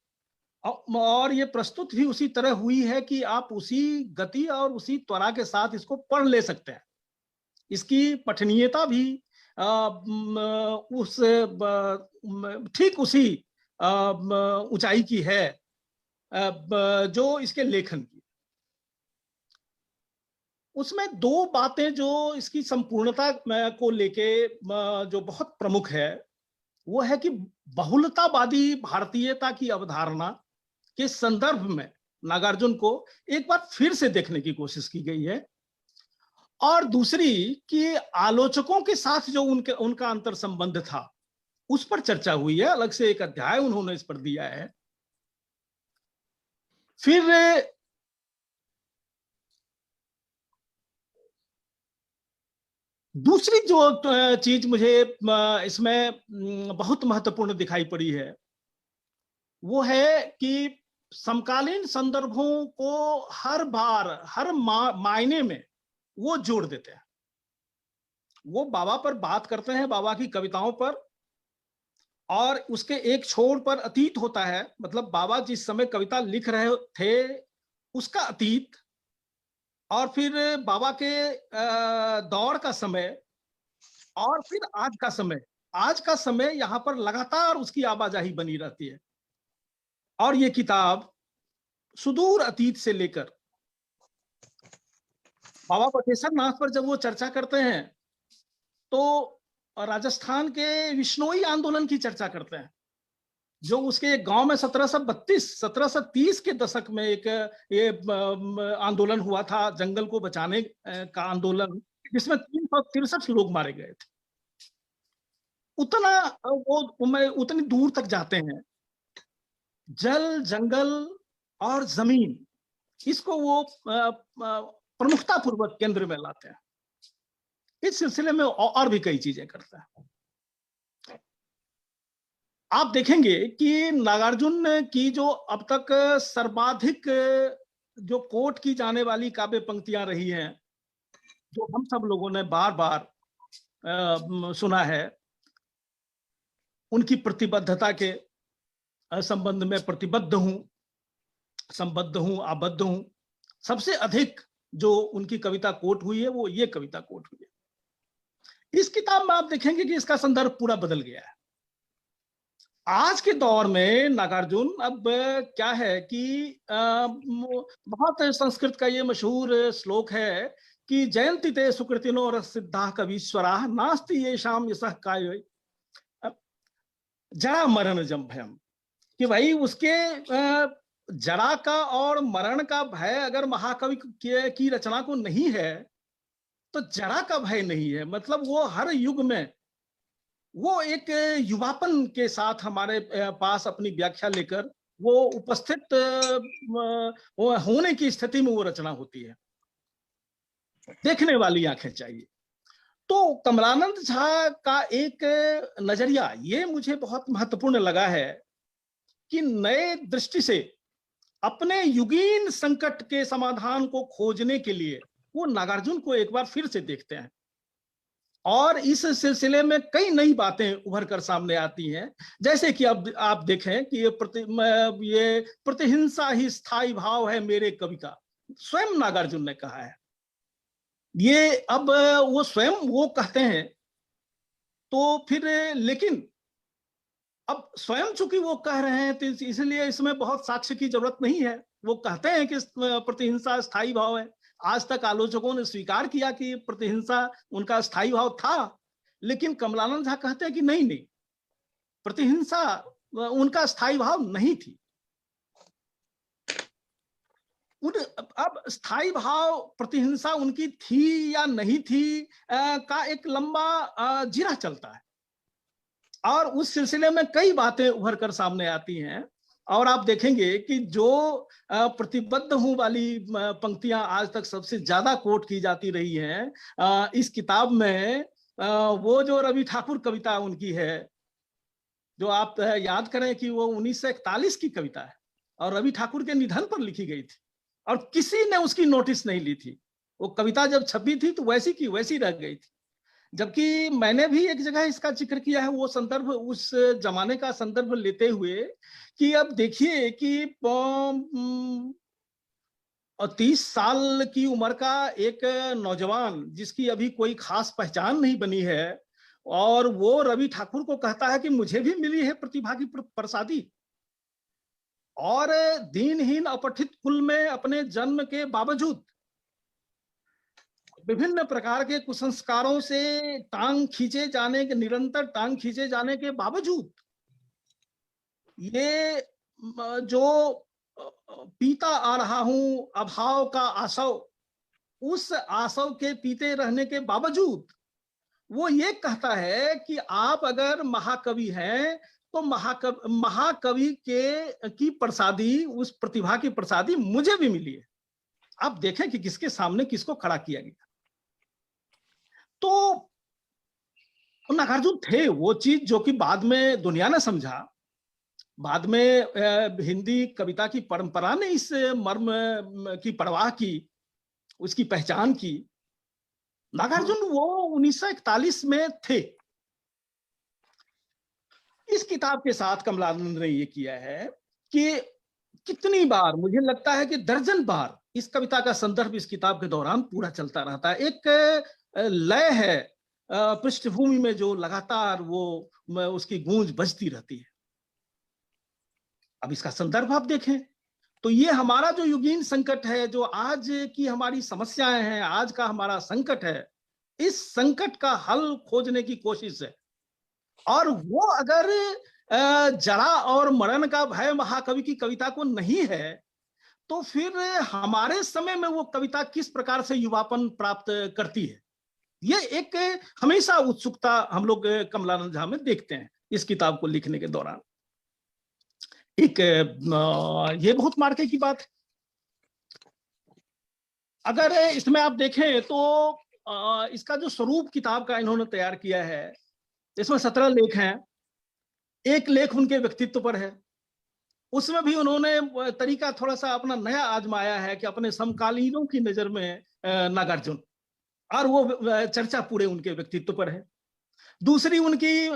और ये प्रस्तुत भी उसी तरह हुई है कि आप उसी गति और उसी त्वरा के साथ इसको पढ़ ले सकते हैं। इसकी पठनीयता भी उस ठीक उसी ऊंचाई की है जो इसके लेखन की। उसमें दो बातें जो इसकी संपूर्णता को लेके जो बहुत प्रमुख है, वो है कि बहुलतावादी भारतीयता की अवधारणा के संदर्भ में नागार्जुन को एक बार फिर से देखने की कोशिश की गई है, और दूसरी कि आलोचकों के साथ जो उनका अंतर संबंध था उस पर चर्चा हुई है। अलग से एक अध्याय उन्होंने इस पर दिया है। फिर दूसरी जो चीज मुझे इसमें बहुत महत्वपूर्ण दिखाई पड़ी है, वो है कि समकालीन संदर्भों को हर बार हर मायने में वो जोड़ देते हैं। वो बाबा पर बात करते हैं, बाबा की कविताओं पर, और उसके एक छोर पर अतीत होता है, मतलब बाबा जिस समय कविता लिख रहे थे उसका अतीत, और फिर बाबा के दौर का समय, और फिर आज का समय। आज का समय यहाँ पर लगातार उसकी आवाजाही बनी रहती है। और ये किताब सुदूर अतीत से लेकर बाबा बटेश्वर नाथ पर जब वो चर्चा करते हैं तो राजस्थान के विश्नोई आंदोलन की चर्चा करते हैं, जो उसके गांव में 1730 के दशक में एक ये आंदोलन हुआ था, जंगल को बचाने का आंदोलन, जिसमें 363 लोग मारे गए थे। उतनी दूर तक जाते हैं। जल, जंगल और जमीन, इसको वो प्रमुखता पूर्वक केंद्र में लाते हैं। इस सिलसिले में और भी कई चीजें करता है। आप देखेंगे कि नागार्जुन की जो अब तक सर्वाधिक जो कोट की जाने वाली काव्य पंक्तियां रही हैं, जो हम सब लोगों ने बार बार सुना है, उनकी प्रतिबद्धता के संबंध में प्रतिबद्ध हूं, संबद्ध हूं, आबद्ध हूं, सबसे अधिक जो उनकी कविता कोट हुई है वो ये कविता कोट हुई है। इस किताब में आप देखेंगे कि इसका संदर्भ पूरा बदल गया है। आज के दौर में नागार्जुन अब क्या है कि बहुत संस्कृत का ये मशहूर श्लोक है कि जयंती ते सुकृतिनो रसिद्धा कवीश्वरा नास्ति येषाम यशः काय जरा मरण जम भयम, कि भाई उसके जरा का और मरण का भय अगर महाकवि की रचना को नहीं है तो जरा का भय नहीं है। मतलब वो हर युग में वो एक युवापन के साथ हमारे पास अपनी व्याख्या लेकर वो उपस्थित होने की स्थिति में वो रचना होती है। देखने वाली आंखें चाहिए। तो कमलानंद झा का एक नजरिया ये मुझे बहुत महत्वपूर्ण लगा है कि नए दृष्टि से अपने युगीन संकट के समाधान को खोजने के लिए वो नागार्जुन को एक बार फिर से देखते हैं, और इस सिलसिले में कई नई बातें उभर कर सामने आती हैं। जैसे कि अब आप देखें कि ये प्रतिहिंसा ही स्थायी भाव है मेरे कवि का, स्वयं नागार्जुन ने कहा है। ये अब वो स्वयं वो कहते हैं तो फिर, लेकिन अब स्वयं चूंकि वो कह रहे हैं तो इसलिए इसमें बहुत साक्ष्य की जरूरत नहीं है। वो कहते हैं कि प्रतिहिंसा स्थायी भाव है। आज तक आलोचकों ने स्वीकार किया कि प्रतिहिंसा उनका स्थायी भाव था, लेकिन कमलानंद झा कहते हैं कि नहीं, प्रतिहिंसा उनका स्थायी भाव नहीं थी। अब स्थायी भाव प्रतिहिंसा उनकी थी या नहीं थी का एक लंबा जिरा चलता है, और उस सिलसिले में कई बातें उभर कर सामने आती हैं। और आप देखेंगे कि जो प्रतिबद्ध हूं वाली पंक्तियां आज तक सबसे ज्यादा कोट की जाती रही हैं इस किताब में, वो जो रवि ठाकुर कविता उनकी है, जो आप याद करें कि वो 1941 की कविता है और रवि ठाकुर के निधन पर लिखी गई थी और किसी ने उसकी नोटिस नहीं ली थी। वो कविता जब छपी थी तो वैसी की वैसी रह गई थी। जबकि मैंने भी एक जगह इसका जिक्र किया है, वो संदर्भ उस जमाने का संदर्भ लेते हुए कि अब देखिए कि 30 साल की उम्र का एक नौजवान जिसकी अभी कोई खास पहचान नहीं बनी है, और वो रवि ठाकुर को कहता है कि मुझे भी मिली है प्रतिभा की प्रसादी, और दीनहीन अपठित कुल में अपने जन्म के बावजूद विभिन्न प्रकार के कुसंस्कारों से निरंतर टांग खींचे जाने के बावजूद ये जो पीता आ रहा हूं अभाव का आसव, उस आसव के पीते रहने के बावजूद वो ये कहता है कि आप अगर महाकवि हैं तो महाकवि की प्रसादी, उस प्रतिभा की प्रसादी मुझे भी मिली है। आप देखें कि किसके सामने किसको खड़ा किया गया। तो नागार्जुन थे वो चीज जो कि बाद में दुनिया ने समझा, बाद में हिंदी कविता की परंपरा ने इस मर्म की परवाह की, उसकी पहचान की। नागार्जुन वो 1941 में थे। इस किताब के साथ कमलानंद ने ये किया है कि कितनी बार, मुझे लगता है कि दर्जन बार इस कविता का संदर्भ इस किताब के दौरान पूरा चलता रहता है। एक लय है पृष्ठभूमि में जो लगातार वो उसकी गूंज बजती रहती है। अब इसका संदर्भ आप देखें तो ये हमारा जो युगीन संकट है, जो आज की हमारी समस्याएं हैं, आज का हमारा संकट है, इस संकट का हल खोजने की कोशिश है। और वो अगर जरा और मरण का भय महाकवि की कविता को नहीं है, तो फिर हमारे समय में वो कविता किस प्रकार से युवापन प्राप्त करती है, ये एक हमेशा उत्सुकता हम लोग कमलानंद झा में देखते हैं इस किताब को लिखने के दौरान। एक ये बहुत मार्के की बात है। अगर इसमें आप देखें तो इसका जो स्वरूप किताब का इन्होंने तैयार किया है, इसमें 17 लेख हैं। एक लेख उनके व्यक्तित्व पर है, उसमें भी उन्होंने तरीका थोड़ा सा अपना नया आजमाया है कि अपने समकालीनों की नजर में नागार्जुन, और वो चर्चा पूरे उनके व्यक्तित्व पर है। दूसरी उनकी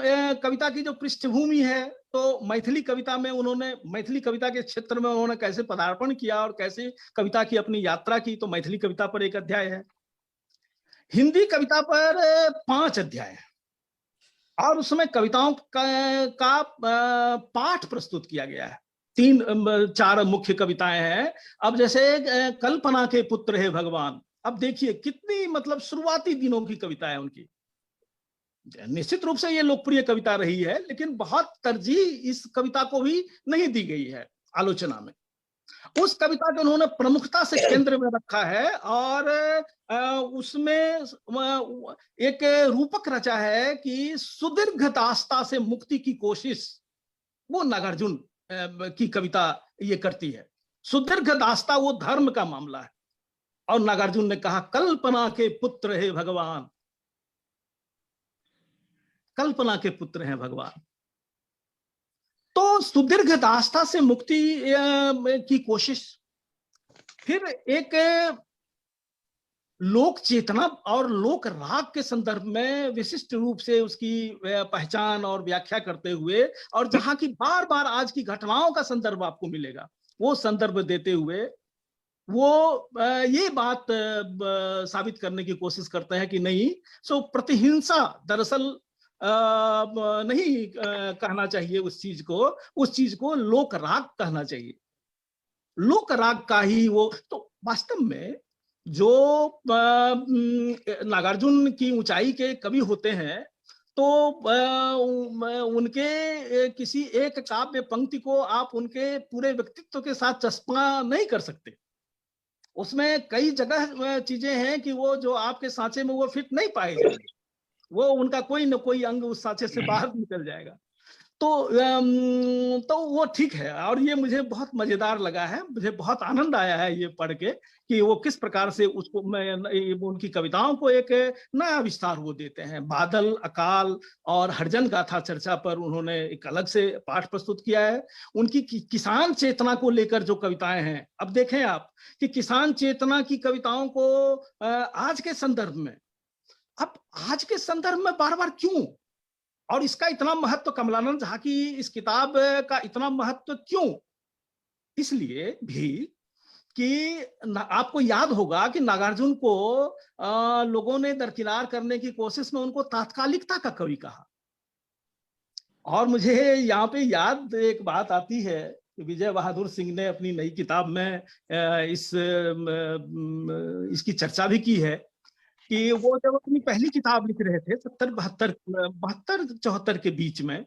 कविता की जो पृष्ठभूमि है, तो मैथिली कविता में उन्होंने, मैथिली कविता के क्षेत्र में उन्होंने कैसे पदार्पण किया और कैसे कविता की अपनी यात्रा की, तो मैथिली कविता पर एक अध्याय है। हिंदी कविता पर 5 अध्याय है और उसमें कविताओं का पाठ प्रस्तुत किया गया है। 3-4 मुख्य कविताएं हैं। अब जैसे कल्पना के पुत्र है भगवान, अब देखिए कितनी मतलब शुरुआती दिनों की कविता है उनकी। निश्चित रूप से ये लोकप्रिय कविता रही है, लेकिन बहुत तरजीह इस कविता को भी नहीं दी गई है आलोचना में। उस कविता को उन्होंने प्रमुखता से केंद्र में रखा है और उसमें एक रूपक रचा है कि सुदीर्घ दास्ता से मुक्ति की कोशिश वो नागार्जुन की कविता ये करती है। सुदीर्घ दास्ता वो धर्म का मामला है, और नागार्जुन ने कहा कल्पना के पुत्र है भगवान, कल्पना के पुत्र हैं भगवान। तो सुदीर्घ दास्ता से मुक्ति की कोशिश, फिर एक लोक चेतना और लोक राग के संदर्भ में विशिष्ट रूप से उसकी पहचान और व्याख्या करते हुए, और जहां की बार बार आज की घटनाओं का संदर्भ आपको मिलेगा, वो संदर्भ देते हुए वो ये बात साबित करने की कोशिश करते हैं कि नहीं, सो प्रतिहिंसा दरअसल नहीं कहना चाहिए उस चीज को लोक राग कहना चाहिए। लोक राग का ही वो, तो वास्तव में जो नागार्जुन की ऊंचाई के कवि होते हैं, तो उनके किसी एक काव्य पंक्ति को आप उनके पूरे व्यक्तित्व के साथ चस्पा नहीं कर सकते। उसमें कई जगह चीजें हैं कि वो जो आपके सांचे में वो फिट नहीं पाए जाएंगे, वो उनका कोई न कोई अंग उस सांचे से बाहर निकल जाएगा। तो वो ठीक है। और ये मुझे बहुत मजेदार लगा है, मुझे बहुत आनंद आया है ये पढ़ के कि वो किस प्रकार से उसको उनकी कविताओं को एक नया विस्तार वो देते हैं। बादल, अकाल और हरिजन गाथा चर्चा पर उन्होंने एक अलग से पाठ प्रस्तुत किया है। उनकी किसान चेतना को लेकर जो कविताएं हैं, अब देखें आप कि किसान चेतना की कविताओं को आज के संदर्भ में, अब आज के संदर्भ में बार बार क्यों, और इसका इतना महत्व, कमलानंद झा की इस किताब का इतना महत्व क्यों? इसलिए भी कि आपको याद होगा कि नागार्जुन को लोगों ने दरकिनार करने की कोशिश में उनको तात्कालिकता का कवि कहा। और मुझे यहाँ पे याद एक बात आती है कि विजय बहादुर सिंह ने अपनी नई किताब में इसकी चर्चा भी की है कि वो जब अपनी पहली किताब लिख रहे थे 72-74 के बीच में,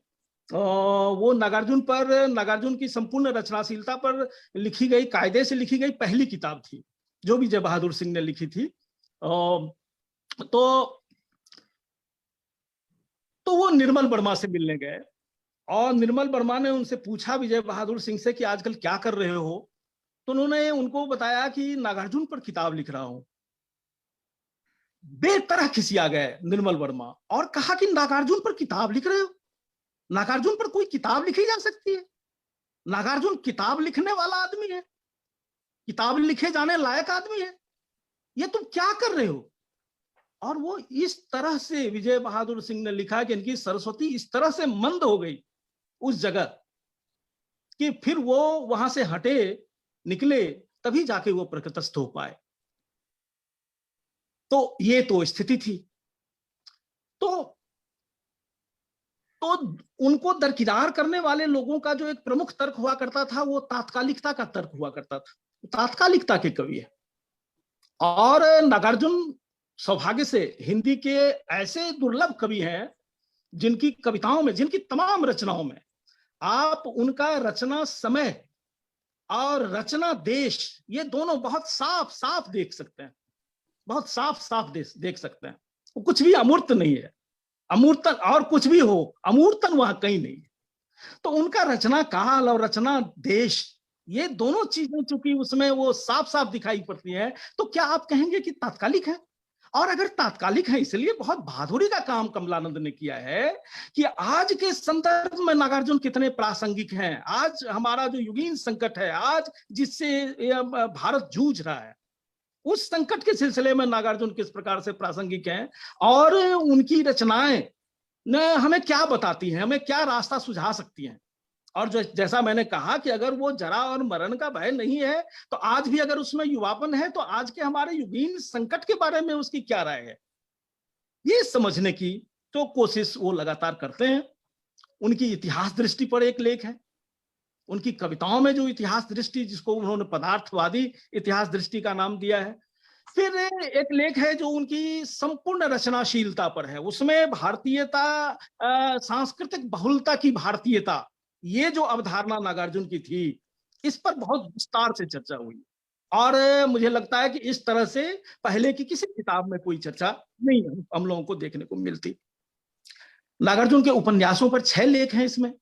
वो नागार्जुन की संपूर्ण रचनाशीलता पर लिखी गई, कायदे से लिखी गई पहली किताब थी जो विजय बहादुर सिंह ने लिखी थी। तो वो निर्मल वर्मा से मिलने गए और निर्मल वर्मा ने उनसे पूछा विजय बहादुर सिंह से कि आजकल क्या कर रहे हो? तो उन्होंने उनको बताया कि नागार्जुन पर किताब लिख रहा हूं। बेतरह खिसिया गए निर्मल वर्मा और कहा कि नागार्जुन पर किताब लिख रहे हो? नागार्जुन पर कोई किताब लिखी जा सकती है? नागार्जुन किताब लिखने वाला आदमी है, किताब लिखे जाने लायक आदमी है, ये तुम क्या कर रहे हो? और वो इस तरह से विजय बहादुर सिंह ने लिखा कि इनकी सरस्वती इस तरह से मंद हो गई उस जगह कि फिर वो वहां से हटे, निकले, तभी जाके वो प्रकृतस्थ हो पाए। तो ये तो स्थिति थी। तो उनको दरकिनार करने वाले लोगों का जो एक प्रमुख तर्क हुआ करता था वो तात्कालिकता का तर्क हुआ करता था। तात्कालिकता के कवि है। और नागार्जुन सौभाग्य से हिंदी के ऐसे दुर्लभ कवि हैं जिनकी कविताओं में, जिनकी तमाम रचनाओं में आप उनका रचना समय और रचना देश, ये दोनों बहुत साफ साफ देख सकते हैं, बहुत साफ साफ देख सकते हैं। वो कुछ भी अमूर्त नहीं है, अमूर्तन और कुछ भी हो, अमूर्तन वहां कहीं नहीं है। तो उनका रचना काल और रचना देश, ये दोनों चीजें चूंकि उसमें वो साफ साफ दिखाई पड़ती हैं, तो क्या आप कहेंगे कि तात्कालिक है? और अगर तात्कालिक है, इसलिए बहुत बहादुरी का काम कमलानंद ने किया है कि आज के संदर्भ में नागार्जुन कितने प्रासंगिक हैं। आज हमारा जो युगीन संकट है, आज जिससे भारत जूझ रहा है, उस संकट के सिलसिले में नागार्जुन किस प्रकार से प्रासंगिक हैं और उनकी रचनाएं ने हमें क्या बताती हैं, हमें क्या रास्ता सुझा सकती हैं। और जैसा मैंने कहा कि अगर वो जरा और मरण का भय नहीं है, तो आज भी अगर उसमें युवापन है, तो आज के हमारे युगीन संकट के बारे में उसकी क्या राय है, ये समझने की तो कोशिश वो लगातार करते हैं। उनकी इतिहास दृष्टि पर एक लेख है, उनकी कविताओं में जो इतिहास दृष्टि, जिसको उन्होंने पदार्थवादी इतिहास दृष्टि का नाम दिया है। फिर एक लेख है जो उनकी संपूर्ण रचनाशीलता पर है, उसमें भारतीयता, सांस्कृतिक बहुलता की भारतीयता, ये जो अवधारणा नागार्जुन की थी, इस पर बहुत विस्तार से चर्चा हुई। और मुझे लगता है कि इस तरह से पहले की किसी किताब में कोई चर्चा नहीं हम लोगों को देखने को मिलती। नागार्जुन के उपन्यासों पर 6 लेख हैं इसमें,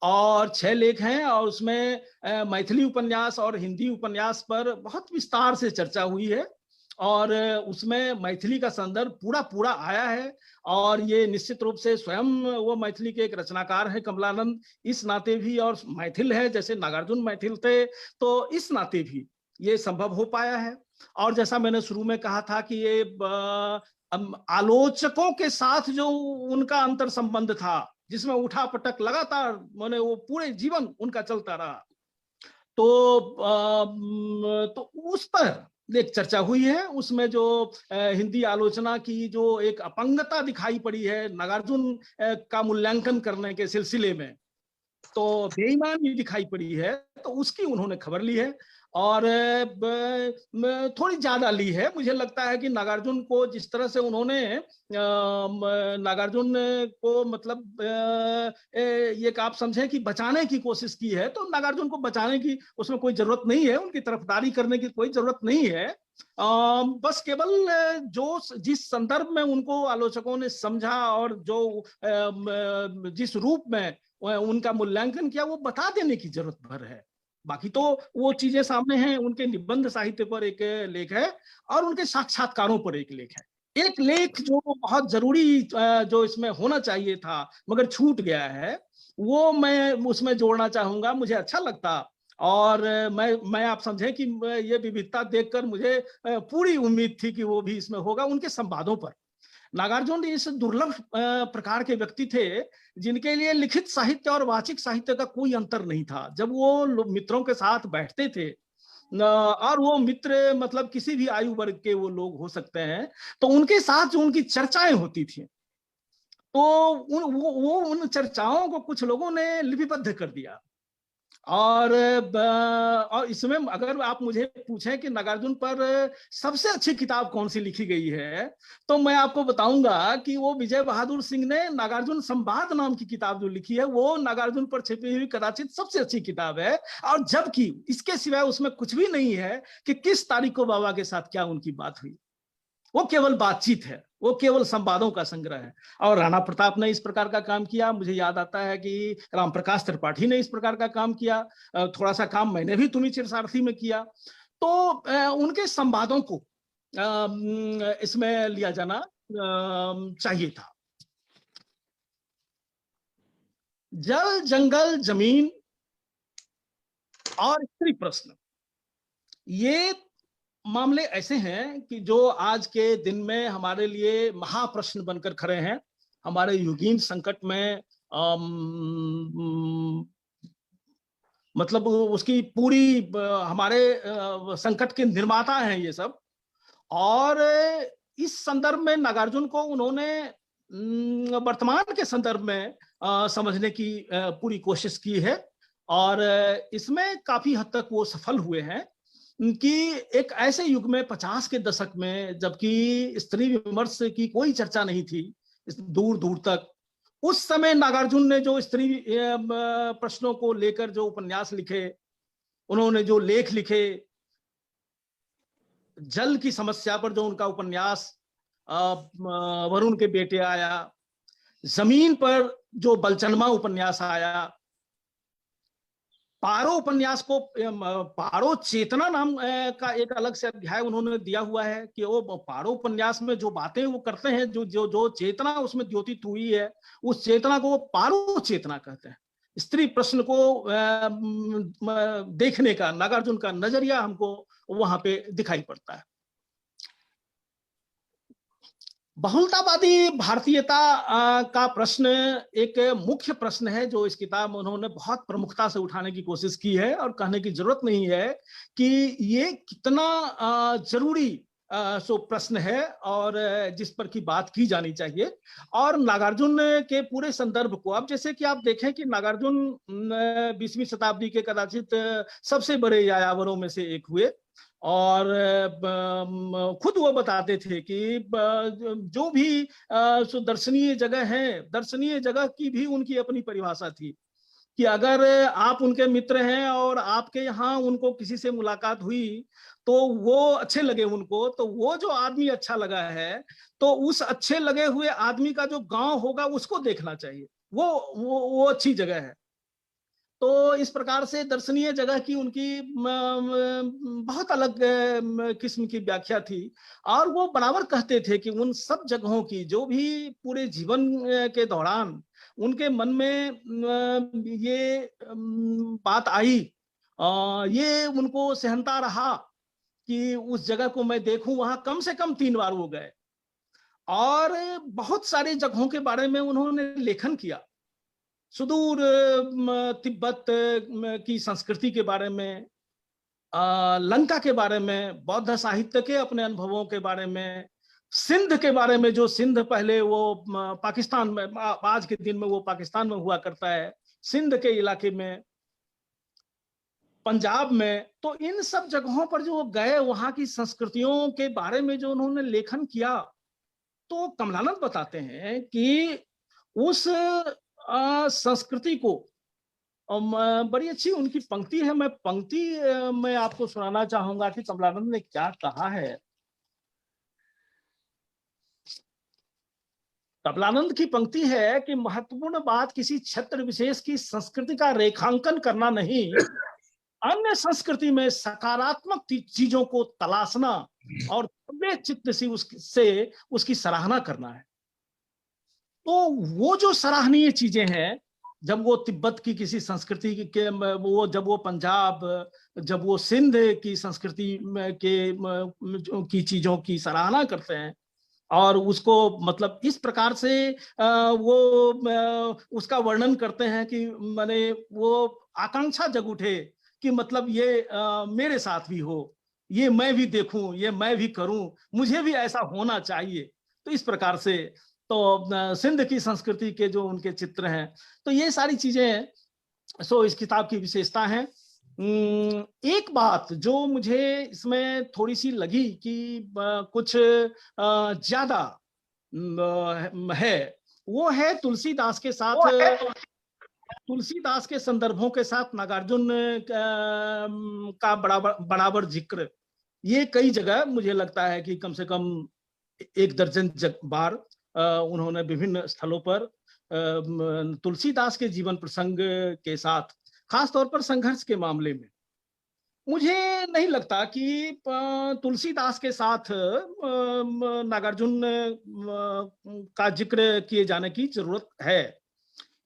और 6 लेख हैं, और उसमें मैथिली उपन्यास और हिंदी उपन्यास पर बहुत विस्तार से चर्चा हुई है। और उसमें मैथिली का संदर्भ पूरा आया है, और ये निश्चित रूप से स्वयं वो मैथिली के एक रचनाकार है कमलानंद, इस नाते भी, और मैथिल है जैसे नागार्जुन मैथिल थे, तो इस नाते भी ये संभव हो पाया है। और जैसा मैंने शुरू में कहा था कि ये आलोचकों के साथ जो उनका अंतर संबंध था, जिसमें उठा पटक लगातार माने वो पूरे जीवन उनका चलता रहा, तो उस पर एक चर्चा हुई है। उसमें जो हिंदी आलोचना की जो एक अपंगता दिखाई पड़ी है नागार्जुन का मूल्यांकन करने के सिलसिले में, तो बेईमानी दिखाई पड़ी है, तो उसकी उन्होंने खबर ली है और थोड़ी ज्यादा ली है। मुझे लगता है कि नागार्जुन को जिस तरह से उन्होंने नागार्जुन को मतलब ये आप समझे कि बचाने की कोशिश की है, तो नागार्जुन को बचाने की उसमें कोई जरूरत नहीं है, उनकी तरफदारी करने की कोई जरूरत नहीं है। बस केवल जो जिस संदर्भ में उनको आलोचकों ने समझा और जो जिस रूप में उनका मूल्यांकन किया, वो बता देने की जरूरत भर है। बाकी तो वो चीजें सामने हैं, उनके निबंध साहित्य पर एक लेख है और उनके साक्षात्कारों पर एक लेख है। एक लेख जो बहुत जरूरी जो इसमें होना चाहिए था मगर छूट गया है, वो मैं उसमें जोड़ना चाहूंगा। मुझे अच्छा लगता और मैं आप समझे कि ये विविधता देखकर मुझे पूरी उम्मीद थी कि वो भी इसमें होगा। उनके संवादों पर नागार्जुन इस दुर्लभ प्रकार के व्यक्ति थे जिनके लिए लिखित साहित्य और वाचिक साहित्य का कोई अंतर नहीं था। जब वो मित्रों के साथ बैठते थे और वो मित्र मतलब किसी भी आयु वर्ग के वो लोग हो सकते हैं, तो उनके साथ जो उनकी चर्चाएं होती थी, तो वो उन चर्चाओं को कुछ लोगों ने लिपिबद्ध कर दिया। और इसमें अगर आप मुझे पूछें कि नागार्जुन पर सबसे अच्छी किताब कौन सी लिखी गई है, तो मैं आपको बताऊंगा कि वो विजय बहादुर सिंह ने नागार्जुन संवाद नाम की किताब जो लिखी है, वो नागार्जुन पर छपी हुई कदाचित सबसे अच्छी किताब है। और जबकि इसके सिवाय उसमें कुछ भी नहीं है कि किस तारीख को बाबा के साथ क्या उनकी बात हुई। वो केवल बातचीत है, वो केवल संवादों का संग्रह है। और राणा प्रताप ने इस प्रकार का काम किया। मुझे याद आता है कि राम प्रकाश त्रिपाठी ने इस प्रकार का काम किया। थोड़ा सा काम मैंने भी तुम्ही चिरसारथी में किया। तो उनके संवादों को इसमें लिया जाना चाहिए था। जल, जंगल, जमीन और स्त्री प्रश्न, ये मामले ऐसे हैं कि जो आज के दिन में हमारे लिए महाप्रश्न बनकर खड़े हैं। हमारे युगीन संकट में मतलब उसकी पूरी हमारे संकट के निर्माता हैं ये सब। और इस संदर्भ में नागार्जुन को उन्होंने वर्तमान के संदर्भ में समझने की पूरी कोशिश की है और इसमें काफी हद तक वो सफल हुए हैं कि एक ऐसे युग में 50 के दशक में, जबकि स्त्री विमर्श की कोई चर्चा नहीं थी दूर दूर तक, उस समय नागार्जुन ने जो स्त्री प्रश्नों को लेकर जो उपन्यास लिखे, उन्होंने जो लेख लिखे, जल की समस्या पर जो उनका उपन्यास वरुण के बेटे आया, जमीन पर जो बलचनमा उपन्यास आया, पारो उपन्यास को पारो चेतना नाम का एक अलग से अध्याय उन्होंने दिया हुआ है कि वो पारो उपन्यास में जो बातें वो करते हैं, जो जो जो चेतना उसमें द्योतित हुई है, उस चेतना को वो पारो चेतना कहते हैं। स्त्री प्रश्न को देखने का नागार्जुन का नजरिया हमको वहां पे दिखाई पड़ता है। बहुलतावादी भारतीयता का प्रश्न एक मुख्य प्रश्न है जो इस किताब में उन्होंने बहुत प्रमुखता से उठाने की कोशिश की है। और कहने की जरूरत नहीं है कि ये कितना जरूरी सो प्रश्न है और जिस पर की बात की जानी चाहिए। और नागार्जुन के पूरे संदर्भ को, अब जैसे कि आप देखें कि नागार्जुन 20वीं शताब्दी के कदाचित सबसे बड़े यायावरों में से एक हुए और खुद वो बताते थे कि जो भी दर्शनीय जगह है, दर्शनीय जगह की भी उनकी अपनी परिभाषा थी कि अगर आप उनके मित्र हैं और आपके यहाँ उनको किसी से मुलाकात हुई तो वो अच्छे लगे उनको, तो वो जो आदमी अच्छा लगा है तो उस अच्छे लगे हुए आदमी का जो गांव होगा उसको देखना चाहिए, वो अच्छी जगह है। तो इस प्रकार से दर्शनीय जगह की उनकी बहुत अलग किस्म की व्याख्या थी। और वो बराबर कहते थे कि उन सब जगहों की जो भी पूरे जीवन के दौरान उनके मन में ये बात आई, ये उनको सहनता रहा कि उस जगह को मैं देखूं, वहां कम से कम 3 बार वो गए। और बहुत सारी जगहों के बारे में उन्होंने लेखन किया, सुदूर तिब्बत की संस्कृति के बारे में, लंका के बारे में, बौद्ध साहित्य के अपने अनुभवों के बारे में, सिंध के बारे में, जो सिंध पहले वो पाकिस्तान में, आज के दिन में वो पाकिस्तान में हुआ करता है, सिंध के इलाके में, पंजाब में। तो इन सब जगहों पर जो गए, वहां की संस्कृतियों के बारे में जो उन्होंने लेखन किया, तो कमलानंद बताते हैं कि उस संस्कृति को, बड़ी अच्छी उनकी पंक्ति है, मैं पंक्ति मैं आपको सुनाना चाहूंगा कि कमलानंद ने क्या कहा है। तबलानंद की पंक्ति है कि महत्वपूर्ण बात किसी क्षेत्र विशेष की संस्कृति का रेखांकन करना नहीं, अन्य संस्कृति में सकारात्मक चीजों को तलाशना और खुले चित्त से उसकी सराहना करना है। तो वो जो सराहनीय चीजें हैं, जब वो तिब्बत की किसी संस्कृति के वो, जब वो पंजाब, जब वो सिंध की संस्कृति की चीजों की सराहना करते हैं और उसको मतलब इस प्रकार से वो उसका वर्णन करते हैं कि माने वो आकांक्षा जग उठे कि मतलब ये मेरे साथ भी हो, ये मैं भी देखूं, ये मैं भी करूं, मुझे भी ऐसा होना चाहिए। तो इस प्रकार से तो सिंध की संस्कृति के जो उनके चित्र हैं, तो ये सारी चीजें सो इस किताब की विशेषता है। एक बात जो मुझे इसमें थोड़ी सी लगी कि कुछ ज्यादा है, वो है तुलसीदास के साथ, तुलसीदास के संदर्भों के साथ नागार्जुन का बराबर जिक्र। ये कई जगह मुझे लगता है कि कम से कम 1 दर्जन बार उन्होंने विभिन्न स्थलों पर तुलसीदास के जीवन प्रसंग के साथ, खास तौर पर संघर्ष के मामले में, मुझे नहीं लगता कि तुलसीदास के साथ नागार्जुन का जिक्र किए जाने की जरूरत है,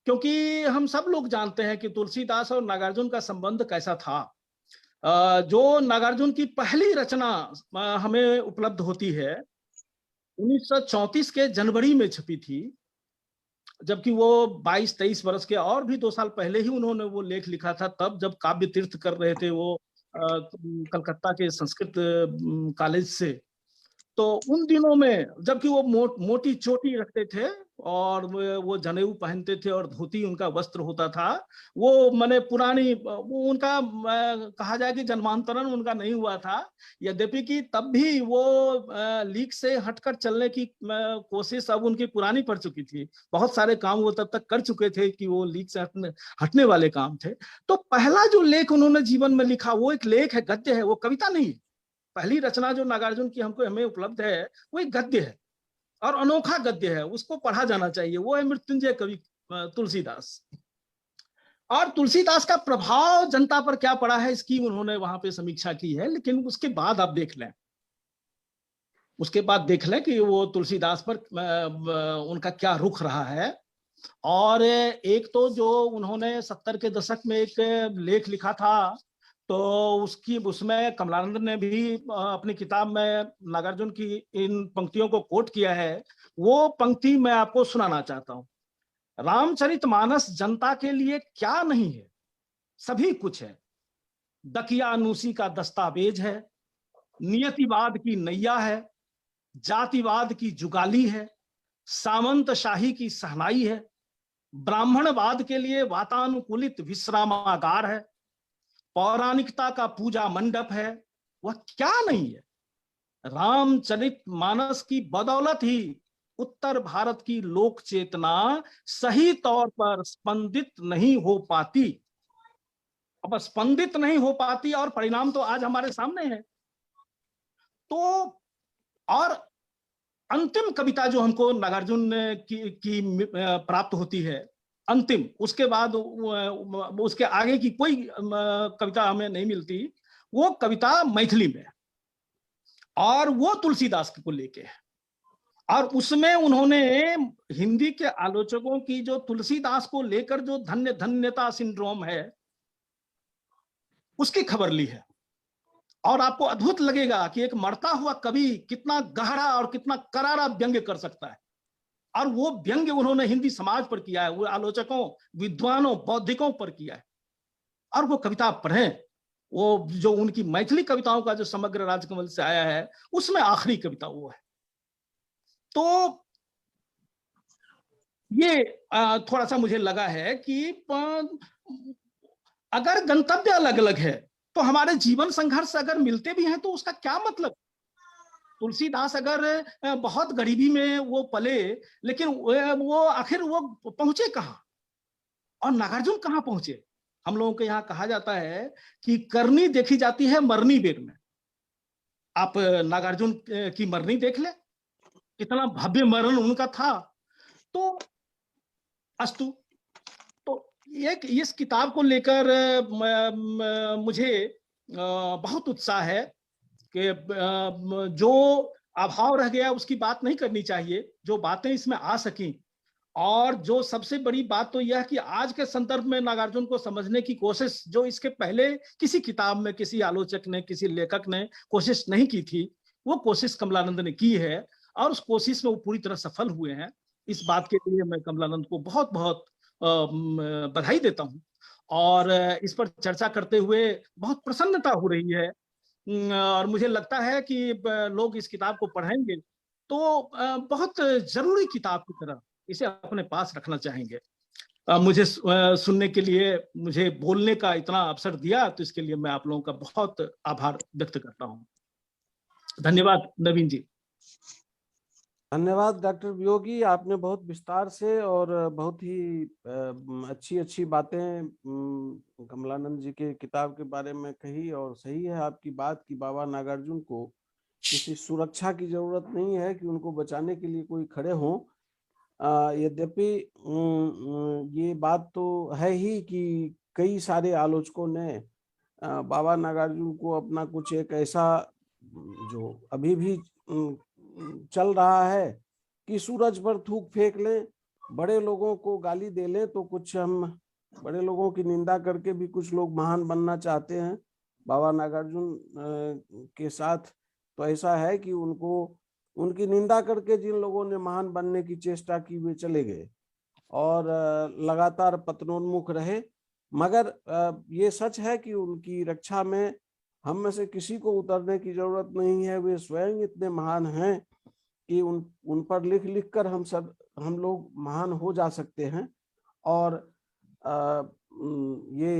क्योंकि हम सब लोग जानते हैं कि तुलसीदास और नागार्जुन का संबंध कैसा था। जो नागार्जुन की पहली रचना हमें उपलब्ध होती है 1934 के जनवरी में छपी थी, जबकि वो 22-23 वर्ष के और भी 2 साल पहले ही उन्होंने वो लेख लिखा था, तब जब काव्य तीर्थ कर रहे थे वो कलकत्ता के संस्कृत कॉलेज से। तो उन दिनों में जबकि वो मोटी चोटी रखते थे और वो जनेऊ पहनते थे और धोती उनका वस्त्र होता था, वो माने पुरानी वो उनका कहा जाए कि जन्मांतरण उनका नहीं हुआ था, यद्यपि कि तब भी वो लीक से हटकर चलने की कोशिश अब उनकी पुरानी पड़ चुकी थी। बहुत सारे काम वो तब तक कर चुके थे कि वो लीक से हटने वाले काम थे। तो पहला जो लेख उन्होंने जीवन में लिखा वो एक लेख है, गद्य है, वो कविता नहीं है। पहली रचना जो नागार्जुन की हमें उपलब्ध है वो एक गद्य है और अनोखा गद्य है, उसको पढ़ा जाना चाहिए। वो है मृत्युंजय कवि तुलसीदास। और तुलसीदास का प्रभाव जनता पर क्या पड़ा है इसकी उन्होंने वहां पे समीक्षा की है, लेकिन उसके बाद आप देख लें, उसके बाद देख लें कि वो तुलसीदास पर उनका क्या रुख रहा है। और एक तो जो उन्होंने 70 के दशक में एक लेख लिखा था, तो उसमें कमलानंद ने भी अपनी किताब में नागार्जुन की इन पंक्तियों को कोट किया है। वो पंक्ति मैं आपको सुनाना चाहता हूं। रामचरितमानस जनता के लिए क्या नहीं है, सभी कुछ है। दकियानूसी का दस्तावेज है, नियतिवाद की नैया है, जातिवाद की जुगाली है, सामंत शाही की सहनाई है, ब्राह्मणवाद के लिए वातानुकूलित विश्रामागार है, पौराणिकता का पूजा मंडप है। वह क्या नहीं है? रामचरितमानस की बदौलत ही उत्तर भारत की लोक चेतना सही तौर पर स्पंदित नहीं हो पाती। अब स्पंदित नहीं हो पाती और परिणाम तो आज हमारे सामने है। तो और अंतिम कविता जो हमको नागार्जुन की प्राप्त होती है, अंतिम, उसके बाद उसके आगे की कोई कविता हमें नहीं मिलती, वो कविता मैथिली में और वो तुलसीदास को लेके है। और उसमें उन्होंने हिंदी के आलोचकों की जो तुलसीदास को लेकर जो धन्यता सिंड्रोम है उसकी खबर ली है। और आपको अद्भुत लगेगा कि एक मरता हुआ कवि कितना गहरा और कितना करारा व्यंग्य कर सकता है। और वो व्यंग्य उन्होंने हिंदी समाज पर किया है, वो आलोचकों, विद्वानों, बौद्धिकों पर किया है। और वो कविता पढ़ें, वो जो उनकी मैथिली कविताओं का जो समग्र राजकमल से आया है उसमें आखिरी कविता वो है। तो ये थोड़ा सा मुझे लगा है कि अगर गंतव्य अलग अलग है तो हमारे जीवन संघर्ष अगर मिलते भी हैं तो उसका क्या मतलब? तुलसीदास अगर बहुत गरीबी में वो पले, लेकिन वो आखिर वो पहुंचे कहां? और नागार्जुन कहां पहुंचे? हम लोगों के यहाँ कहा जाता है कि करनी देखी जाती है मरनी बेर में। आप नागार्जुन की मरनी देख ले, कितना भव्य मरण उनका था। तो अस्तु, तो एक इस किताब को लेकर मुझे बहुत उत्साह है कि जो अभाव रह गया उसकी बात नहीं करनी चाहिए, जो बातें इसमें आ सकी। और जो सबसे बड़ी बात तो यह कि आज के संदर्भ में नागार्जुन को समझने की कोशिश जो इसके पहले किसी किताब में किसी आलोचक ने, किसी लेखक ने कोशिश नहीं की थी, वो कोशिश कमलानंद ने की है और उस कोशिश में वो पूरी तरह सफल हुए हैं। इस बात के लिए मैं कमलानंद को बहुत बहुत बधाई देता हूं और इस पर चर्चा करते हुए बहुत प्रसन्नता हो रही है। और मुझे लगता है कि लोग इस किताब को पढ़ेंगे तो बहुत जरूरी किताब की तरह इसे अपने पास रखना चाहेंगे। मुझे सुनने के लिए, मुझे बोलने का इतना अवसर दिया, तो इसके लिए मैं आप लोगों का बहुत आभार व्यक्त करता हूं। धन्यवाद नवीन जी।
धन्यवाद डॉक्टर वियोगी, आपने बहुत विस्तार से और बहुत ही अच्छी अच्छी बातें कमलानंद जी के किताब के बारे में कही। और सही है आपकी बात कि बाबा नागार्जुन को किसी सुरक्षा की जरूरत नहीं है कि उनको बचाने के लिए कोई खड़े हों। यद्यपि ये बात तो है ही कि कई सारे आलोचकों ने बाबा नागार्जुन को अपना कुछ एक ऐसा जो अभी भी चल रहा है कि सूरज पर थूक फेंक लें, बड़े लोगों को गाली दे लें, तो कुछ हम बड़े लोगों की निंदा करके भी कुछ लोग महान बनना चाहते हैं। बाबा नागार्जुन के साथ तो ऐसा है कि उनको उनकी निंदा करके जिन लोगों ने महान बनने की चेष्टा की वे चले गए और लगातार पतनोन्मुख रहे। मगर ये सच है कि उनकी रक्षा में हम में से किसी को उतरने की जरूरत नहीं है। वे स्वयं इतने महान हैं कि उन पर लिख लिख कर हम लोग महान हो जा सकते हैं। और ये